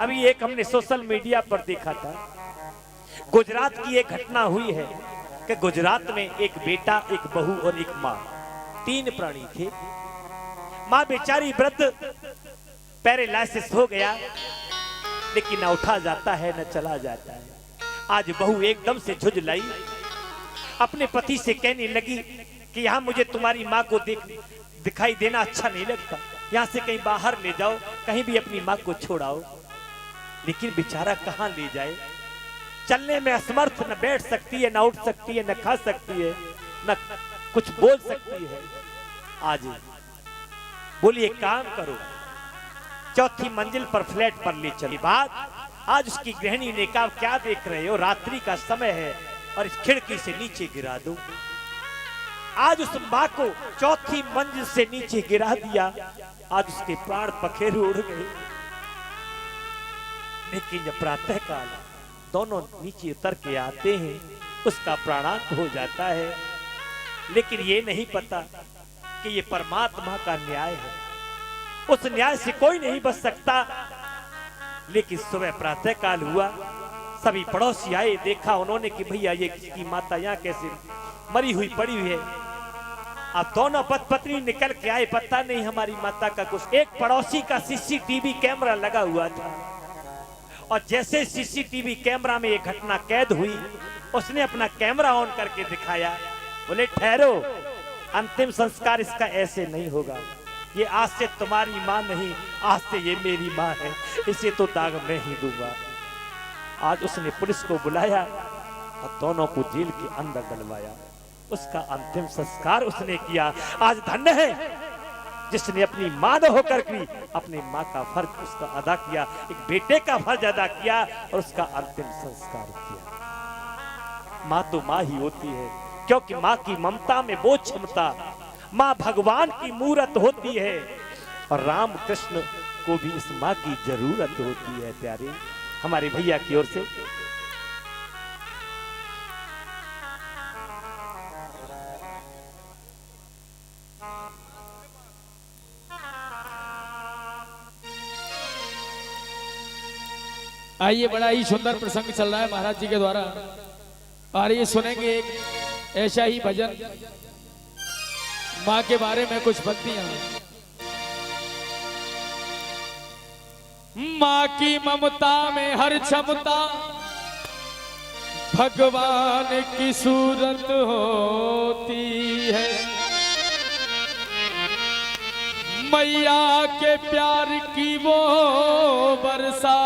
अभी एक हमने सोशल मीडिया पर देखा था, गुजरात की एक घटना हुई है कि गुजरात में एक बेटा, एक बहू और एक माँ, 3 प्राणी थे। माँ बेचारी वृद्ध, पैरालिसिस हो गया, लेकिन न उठा जाता है न चला जाता है। आज बहू एकदम से झुंझलाई, अपने पति से कहने लगी कि यहाँ मुझे तुम्हारी माँ को दिखाई देना अच्छा नहीं लगता, यहाँ से कहीं बाहर ले जाओ, कहीं भी अपनी माँ को छोड़ाओ। लेकिन बेचारा कहाँ ले जाए, चलने में असमर्थ, न बैठ सकती है, न उठ सकती है, न खा सकती है, न कुछ बोल सकती है। आज बोली एक काम करो, 4थी मंजिल पर फ्लैट पर ले चली। बात आज उसकी गृहिणी ने कहा क्या देख रहे हो, रात्रि का समय है और इस खिड़की से नीचे गिरा दो। आज उस माँ को 4थी मंजिल से नीचे गिरा दिया, आज उसके प्राण पखेरु उड़ गए। लेकिन जब प्रातः काल दोनों नीचे उतर के आते हैं, उसका प्राणांत हो जाता है। लेकिन ये नहीं पता कि ये परमात्मा का न्याय है, उस न्याय से कोई नहीं बच सकता। लेकिन सुबह प्रातः काल हुआ, सभी पड़ोसी आए, देखा उन्होंने कि भैया ये किसकी माता यहाँ कैसे मरी हुई पड़ी हुई है। अब दोनों पति पत्नी निकल के आए, पता नहीं हमारी माता का कुछ। एक पड़ोसी का सीसीटीवी कैमरा लगा हुआ था और जैसे सीसीटीवी कैमरा में ये घटना कैद हुई, उसने अपना कैमरा ऑन करके दिखाया। बोले ठहरो, अंतिम संस्कार इसका ऐसे नहीं होगा, ये आज से तुम्हारी माँ नहीं, आज से ये मेरी माँ है, इसे तो दाग मैं ही दूंगा। आज उसने पुलिस को बुलाया और दोनों को जेल के अंदर डलवाया, उसका अंतिम संस्कार उसने किया। आज धन्य है जिसने अपनी मां न होकर भी अपनी मां का फर्ज उसका अदा किया, एक बेटे का फर्ज अदा किया और उसका अंतिम संस्कार किया। मां तो मां ही होती है, क्योंकि मां की ममता में वो क्षमता, मां भगवान की मूरत होती है और राम कृष्ण को भी इस मां की जरूरत होती है। प्यारे हमारे भैया की ओर से
आइए, बड़ा ही सुंदर प्रसंग चल रहा है महाराज जी के द्वारा, और ये सुनेंगे एक ऐसा ही भजन माँ के बारे में, कुछ पंक्तियां। माँ की ममता में हर क्षमता भगवान की सूरत होती है। मैया के प्यार की वो वर्षा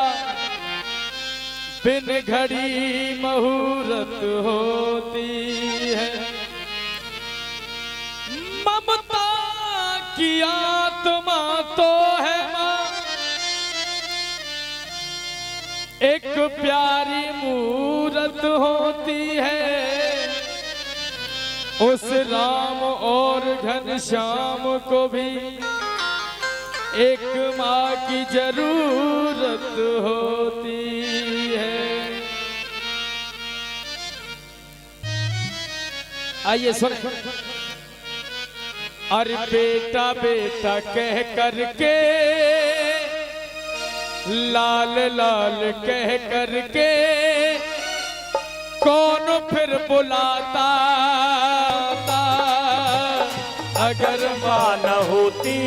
बिन घड़ी मुहूर्त होती है। ममता की आत्मा तो है माँ, एक प्यारी मूरत होती है। उस राम और घनश्याम को भी एक माँ की जरूरत होती है। आइए सुन। अरे बेटा बेटा कह करके, लाल लाल कह करके, कौन फिर बुलाता अगर माँ न होती,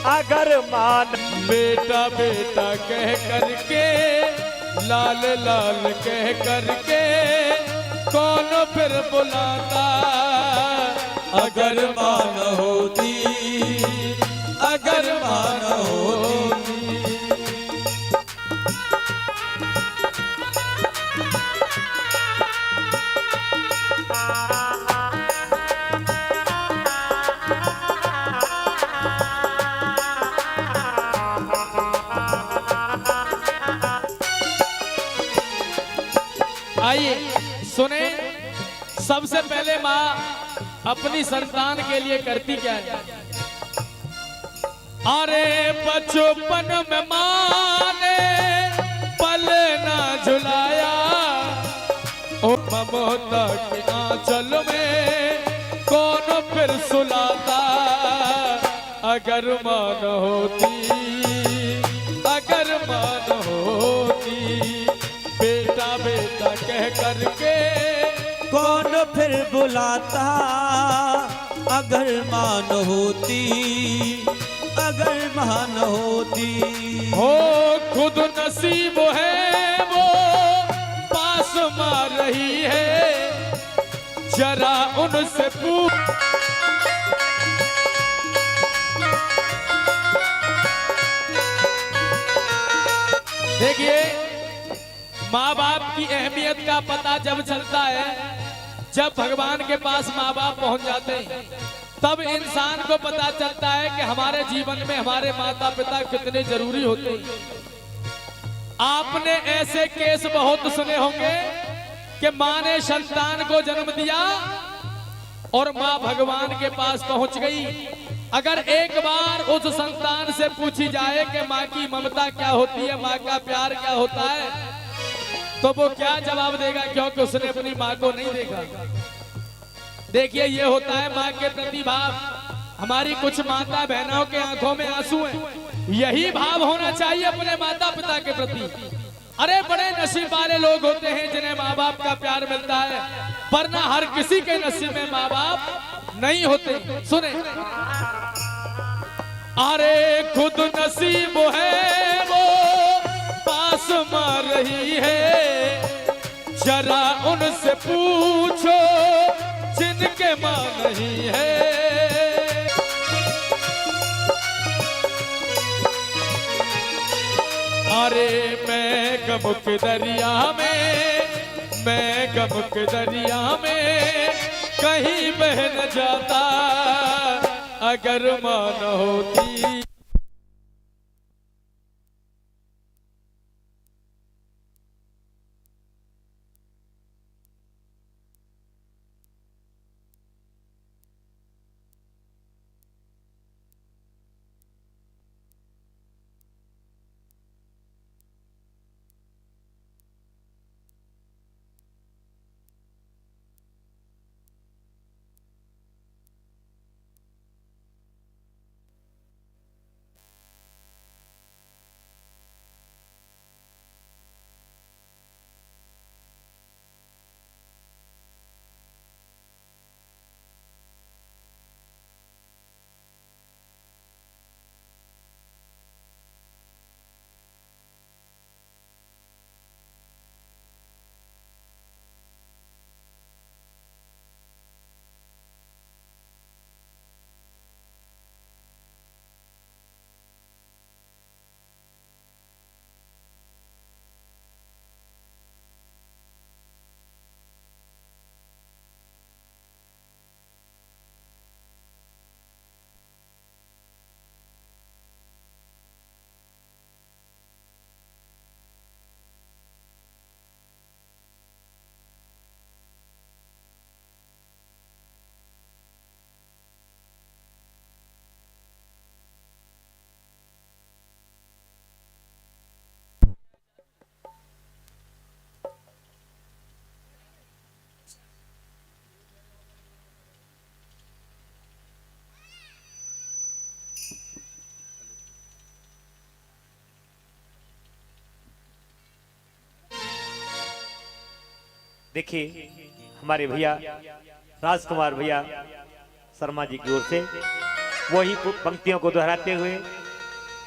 अगर मान। बेटा बेटा कह करके लाल लाल कह करके कौन फिर बुलाता।
अगर मान होती, अगर मान होती।
आइए सुने, सबसे पहले माँ अपनी संतान के लिए करती क्या है। अरे बचपन में माँ ने पल ना झुलाया, ओ ममता के आंचल में कौन फिर सुलाता। अगर मान होती, अगर मान होती, बेटा बेटा कह करके
कौन फिर बुलाता। अगर मान होती, अगर मान होती।
हो खुद नसीब है वो पास मार रही है, जरा उनसे पूछ। देखिए, माँ बाप की अहमियत का पता जब चलता है, जब भगवान के पास माँ बाप पहुंच जाते हैं, तब इंसान को पता चलता है कि हमारे जीवन में हमारे माता पिता कितने जरूरी होते हैं। आपने ऐसे केस बहुत सुने होंगे कि माँ ने संतान को जन्म दिया और माँ भगवान के पास पहुंच गई। अगर एक बार उस संतान से पूछी जाए कि माँ की ममता क्या होती है, माँ का प्यार क्या होता है, तो वो क्या जवाब देगा, क्योंकि उसने अपनी माँ को नहीं देखा। देखिए, ये होता है माँ के प्रति भाव। हमारी कुछ माता बहनों के आंखों में आंसू हैं। यही भाव होना चाहिए अपने माता पिता के प्रति। अरे बड़े नसीब वाले लोग होते हैं जिन्हें माँ बाप का प्यार मिलता है, वरना हर किसी के नसीब में माँ बाप नहीं होते। सुने, अरे खुद नसीब है वो पास मार रही है, जरा उनसे पूछो जिनके माँ नहीं है। अरे मैं गम के दरिया में, मैं गम के दरिया में कहीं बह न जाता। अगर माँ न होती।
देखिए, हमारे भैया राजकुमार भैया शर्मा जी की ओर से वही पंक्तियों को दोहराते हुए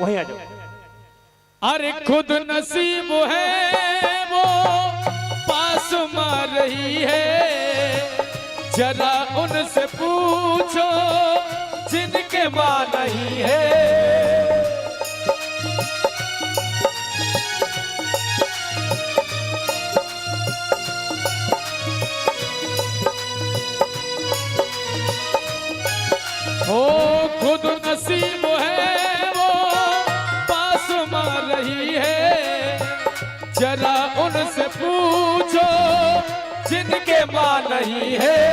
वहीं आ जाओ।
अरे खुद नसीब है रही है, जरा उनसे पूछो जिनके माँ नहीं है। हो खुद नसीब है वो पास मार रही है, जरा उनसे पूछो जिनके माँ नहीं है।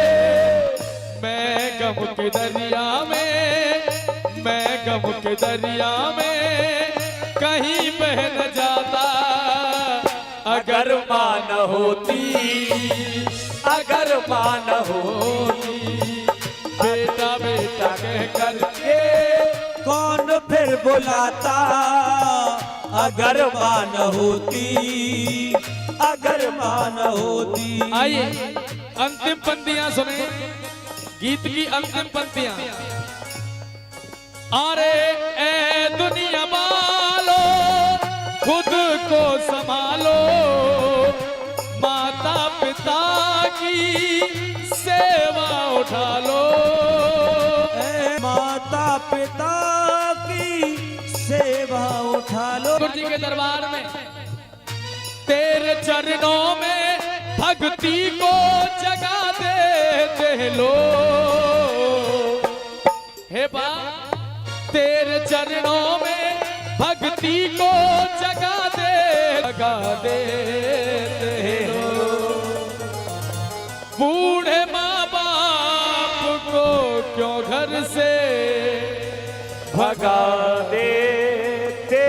मैं गम के दरिया में, मैं गम के दरिया में कहीं बह न जाता, अगर माँ न होती, अगर माँ न होती। बेटा बेटा कह करके
कौन फिर बुलाता, अगर माँ न होती, अगर माँ न होती।
आइए अंतिम पंक्तियां सुने, गीत की अंतिम पंक्तियां। अरे ए दुनिया वालो खुद को संभालो, माता पिता की सेवा उठा लो।
माता पिता की सेवा उठा लो।
गुरु जी के दरबार में तेरे चरणों में भक्ति को जगा देते लो। हे बा तेरे चरणों में भक्ति को जगा देते लो। बूढ़े माँ बाप को क्यों घर से
भगा देते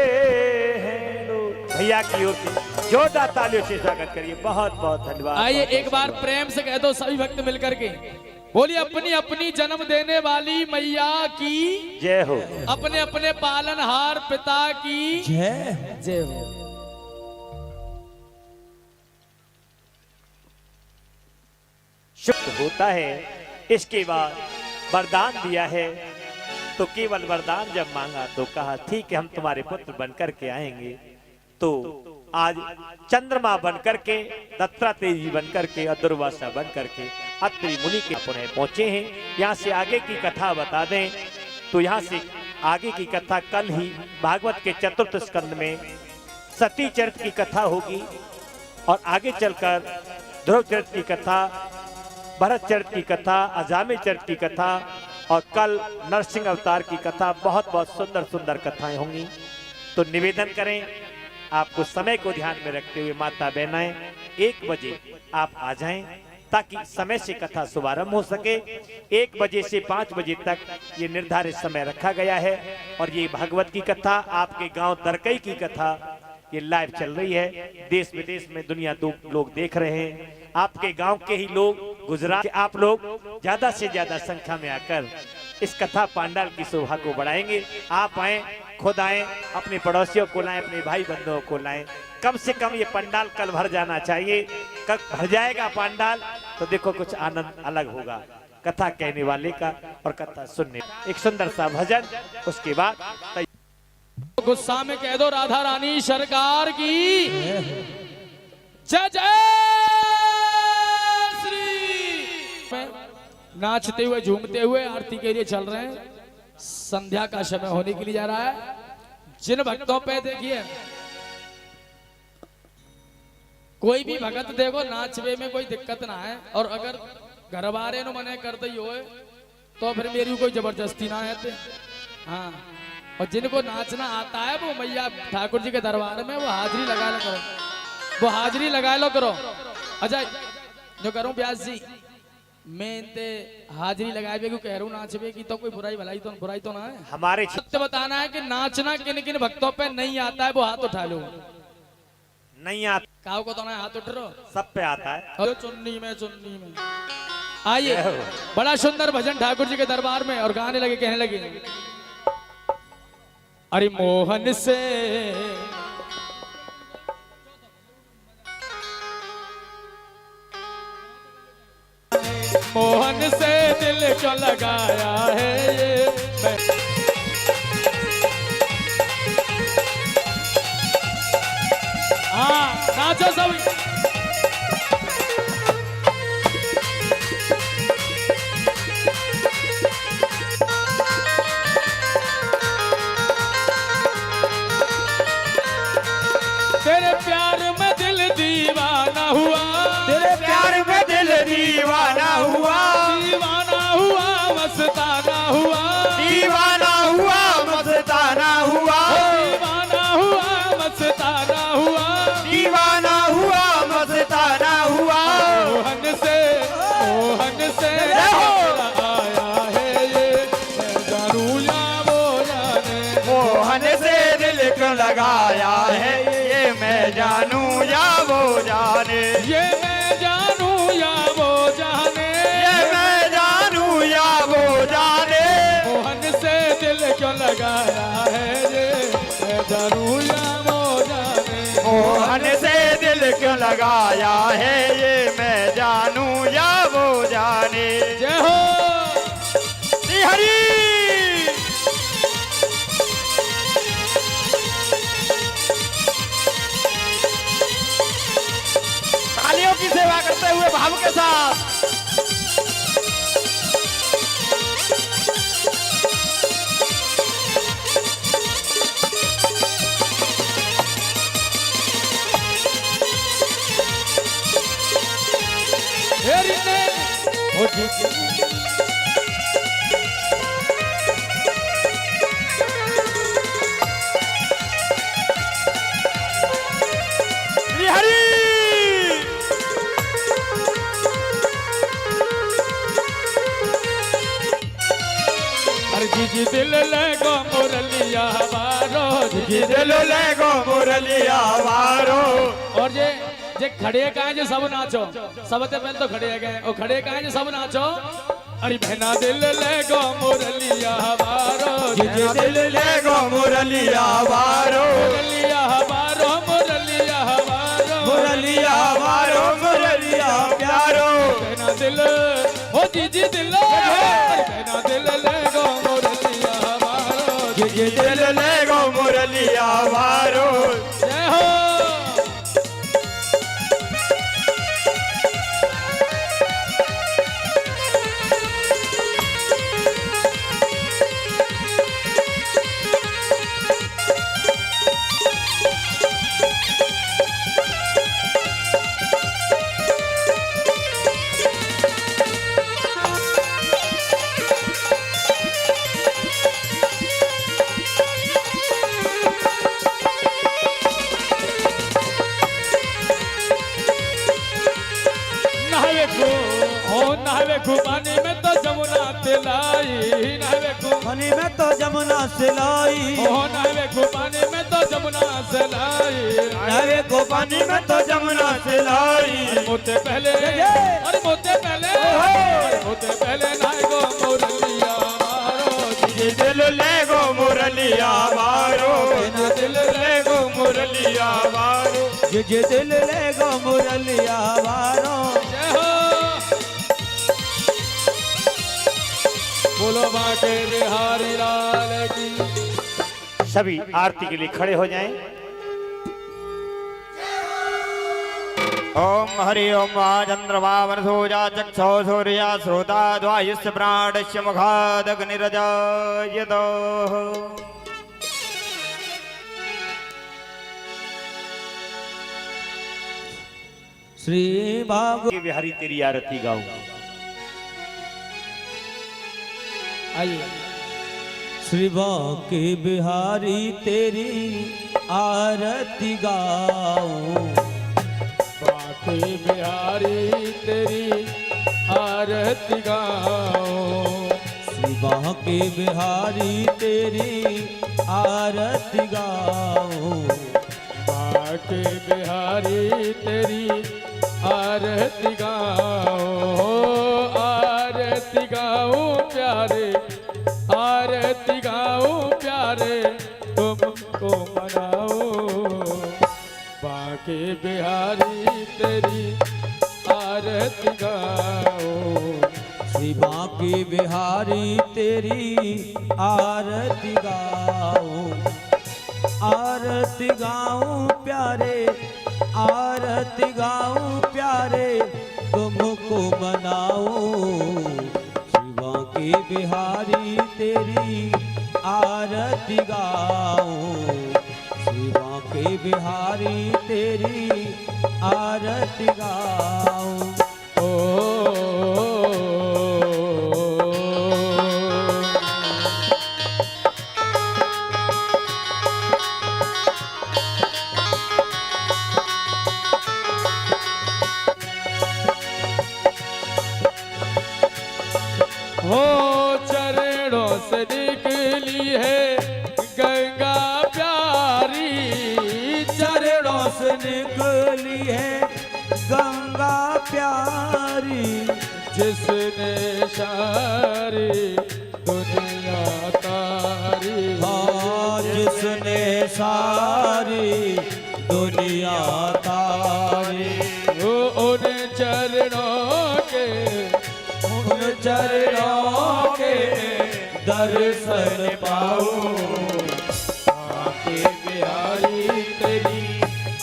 हैं लोग। भैया की ओर से जोरदार तालियों से स्वागत करिए। बहुत बहुत धन्यवाद।
आइए एक बार प्रेम से कह दो सभी भक्त मिलकर के, बोलिए अपनी अपनी जन्म देने वाली मैया की
जय हो,
अपने अपने पालनहार पिता की
जय
जय हो।
शुक्र होता है। इसके बाद वरदान दिया है, तो केवल वरदान जब मांगा तो कहा ठीक है हम तुम्हारे पुत्र बनकर के आएंगे। तो आज चंद्रमा बनकर के, दत्तात्रेय जी बनकर के और दुर्वासा बनकर के अत्रि मुनि के पुनः पहुंचे हैं। यहाँ से आगे की कथा बता दें तो यहाँ से आगे की कथा कल ही भागवत के चतुर्थ स्कंद में सती चरित की कथा होगी और आगे चलकर ध्रुव चरित की कथा, भरत चरित की कथा, अजामिल चरित की कथा और कल नरसिंह अवतार की कथा। बहुत बहुत सुंदर सुंदर कथाएं होंगी। तो निवेदन करें आपको समय को ध्यान में रखते हुए माता बहनाएं 1 बजे आप आ जाएं ताकि समय से कथा शुभारंभ हो सके। 1 बजे से 5 बजे तक ये निर्धारित समय रखा गया है और ये भागवत की कथा, आपके गांव दरकई की कथा ये लाइव चल रही है। देश विदेश में दुनिया लोग देख रहे हैं। आपके गांव के ही लोग, गुजरात के आप लोग ज्यादा से ज्यादा संख्या में आकर इस कथा पांडाल की शोभा को बढ़ाएंगे। आप आए, खुद आए, अपने पड़ोसियों को लाएं, अपने भाई बंधुओं को लाएं। कम से कम ये पंडाल कल भर जाना चाहिए। कल भर जाएगा पंडाल तो देखो कुछ आनंद अलग होगा कथा कहने वाले का और कथा सुनने। एक सुंदर सा भजन, उसके बाद
गुस्सा में कह दो राधा रानी सरकार की जय जय श्री। नाचते हुए झूमते हुए आरती के लिए चल रहे हैं। संध्या का समय होने के लिए जा रहा है। जिन भक्तों पे देखिए, कोई भी भगत देखो नाचवे में कोई दिक्कत ना है, और अगर घर वाले नो मने करते ही होए तो फिर मेरी कोई जबरदस्ती ना है। हाँ, और जिनको नाचना आता है वो मैया ठाकुर जी के दरबार में वो हाजिरी लगा लो करो, वो हाजिरी लगा लो करो। अच्छा जो करूं व्यास जी, मैं इनते हाजिरी लगाए क्यों कह रहा हूँ नाचवे की तो कोई बुराई बुराई तो ना है।
हमारे
सत्य बताना है कि नाचना किन किन भक्तों पे नहीं आता है वो हाथ उठा लो।
नहीं आता,
काव को तो ना हाथ उठ रो,
सब पे आता है।
और चुन्नी में आइए, बड़ा सुंदर भजन ठाकुर जी के दरबार में, और गाने लगे, कहने लगे अरे मोहन से मोहन से दिल क्यों लगाया है ये हाँ नाचो सब।
आया है ये मैं जानूं या वो जाने।
जय हो
श्री हरि। तालियों की सेवा करते हुए भाव के साथ। श्री हरि।
अरे जी दिल लगो मुरलिया वारो,
जी दिल लगो मुरलिया वारो।
और जे खड़े का जो सब नाचो, सबसे पहले तो खड़े गए और खड़े का जो सब नाचो। अरे बहना दिल लगो मुरलिया वारो,
जी दिल लगो मुरलिया वारो।
मुरलिया वारो, मुरलिया वारो,
मुरलिया वारो मुरलिया प्यारो।
बहना दिल ओ जी दिल, बहना दिल लगो मुरलिया वारो,
जी दिल लगो मुरलिया वारो।
जय हो। नहावे पानी में तो जमुना तिलाई, नहावे
पानी में तो जमुना सिलाई।
नहावे पानी में तो जमुना सिलाई,
नहावे को पानी में तो जमुना सिलाई।
मोते पहले, अरे मोते पहले, अरे मोते पहले नहाए गो मुरलिया वारो।
जी दिल लगो मुरलिया वारो।
दिल लगो
मुरलिया वारो। जी दिल लगो मुरलिया वारो।
जय हो। बोलो बाटे बिहारी लाल की।
सभी आरती के लिए खड़े हो जाएं।
ओम हरि ओम चंद्रमा वरसोजा चक्षो सूर्या श्रोता द्वायुष्य प्राणस्य मुखादग्निरजायत। श्री भाग
बिहारी तेरी आरती गाऊं।
आइए।
श्री बाके बिहारी तेरी आरती गाऊं।
बाके बिहारी तेरी आरती गाओ।
श्री बाके बिहारी तेरी आरती गाऊं।
बाके बिहारी तेरी आरती गाओ। आरती गाओ प्यारे, आरती गाओ प्यारे, तुमको मनाओ। बाके बिहारी तेरी आरती गाओ।
श्री बाके बिहारी तेरी आरती गाऊं। आरती गाऊं प्यारे, आरती गाऊं प्यारे, तुमको मनाऊं। श्री बाके बिहारी तेरी आरती गाऊं। श्री बाके बिहारी तेरी आरती गाऊं।
ओ हो चरणों से निकली है गंगा प्यारी।
चरणों से निकली है गंगा प्यारी।
जिसने सारी दुनिया तारी।
हाँ जिसने सारी दुनिया तारी।
ओ
उन चरणों के दर्शन पाऊं। आके बिहारी तेरी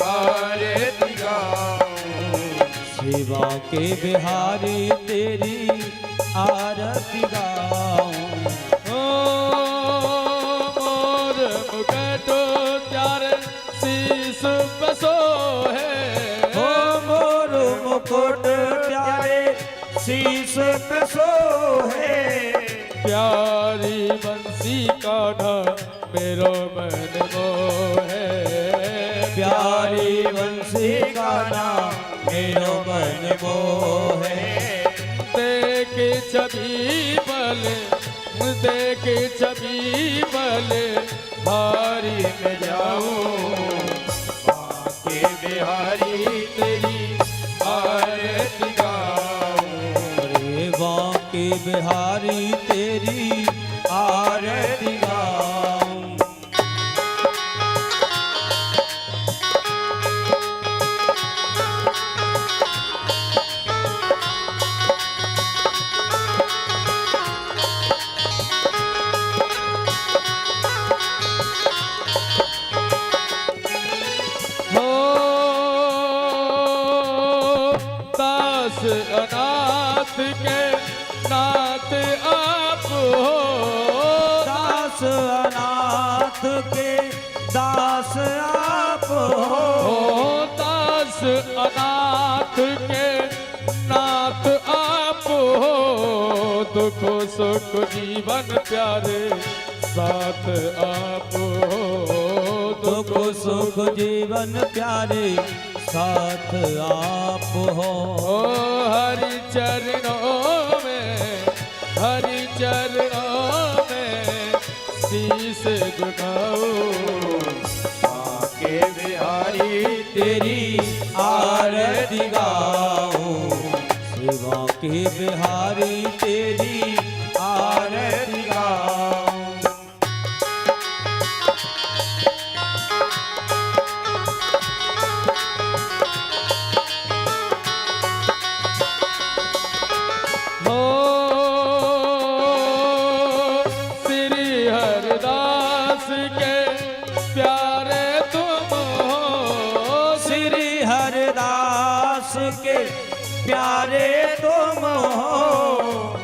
आरती गाऊं। सेवा के बिहारी तेरी आरती गाऊं।
ओ मोर मुकुट प्यारे शीश पे सोहे।
ओ मोर मुकुट प्यारे शीश पे सोहे।
प्यारी बंसी का ढाल मेरो मन मोहे।
प्यारी बंसी का नाम मेरो मन मोहे।
देख छवि बल, देख छवि बल भारी में जाऊं।
आके बिहारी तेरी आरती गाऊं। रे बांके बिहारी तेरी आरती गाऊं।
दास अनाथ के नाथ आप हो।
दास अनाथ के दास आप हो।
दास अनाथ के नाथ आप हो। दुख सुख जीवन प्यारे साथ आप हो।
दुख सुख जीवन प्यारे साथ आप हो।
हरि चरणों में, हरि चरणों में शीश झुकाओ।
आके बिहारी तेरी आरती गाऊं। सेवा के बिहारी तेरी आरती गाऊं।
श्री हरिदास के प्यारे तुम हो।
श्री हरदास के प्यारे तुम हो।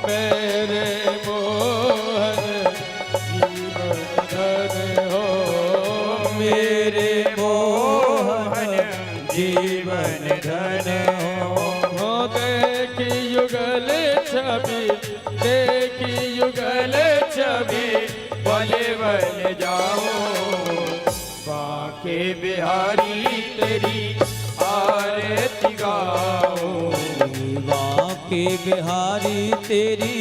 मेरे मोहन जीवन धन हो।
मेरे मोहन जीवन धन हो।
देखी युगल छवि, देखी युगल छवि
बले बल जाओ। बांके बिहारी तेरी आरती गाओ। बांके बिहारी तेरी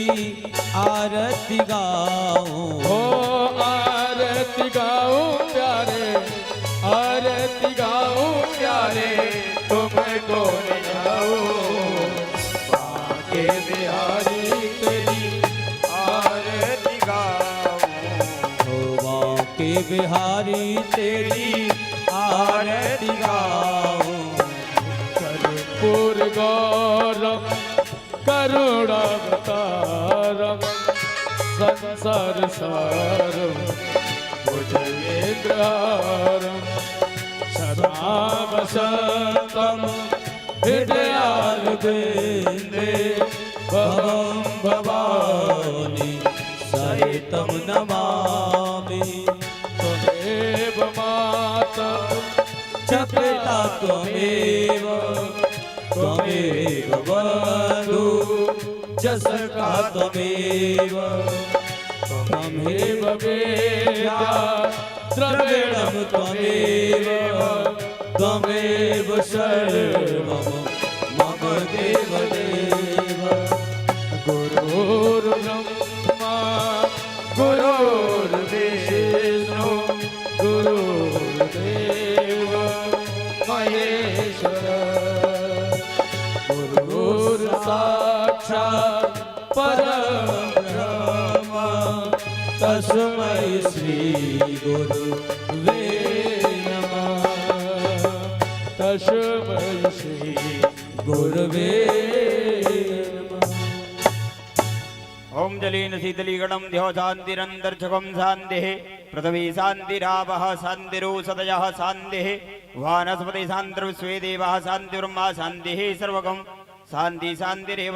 आरती गाओ।
हो आरती गाऊं प्यारे, आरती गाऊं प्यारे
तुमको ले जाओ। बांके बिहारी तेरी आरती गाओ। बांके बिहारी तेरी आरती गाओ।
कर्पूर गौरम करुणावतारम संसार सारम भुजगेन्द्रहारम सदा वसंतम हृदयाल बेन्दे भवं भवानी सहितं नमामि। त्वमेव माता
च पिता त्वमेव त्वमेव बन्धु च सखा त्वमेव
त्वमेव वेद्या द्रविणं
त्वमेव त्वमेव सर्वं मम देव देव।
गुरुर्ब्रह्मा गुरुर्विष्णु गुरुर्देव महेश्वर। गुरुर्साक्षात् परब्रह्म
तस्मै श्री गुरुवे नमः।
तस्मै श्री
गुरुवे नमः।
ओम जलेन शीतलीगणम ध्यो शांतिरंतरिक्षकम शांतिः पृथ्वी शांतिरापः शांतिरोषधयः शांतिः वानस्पति शांतिर्विश्वे देवाः शांतिर्मा शांतिः सर्वगम शांति शांतिरेव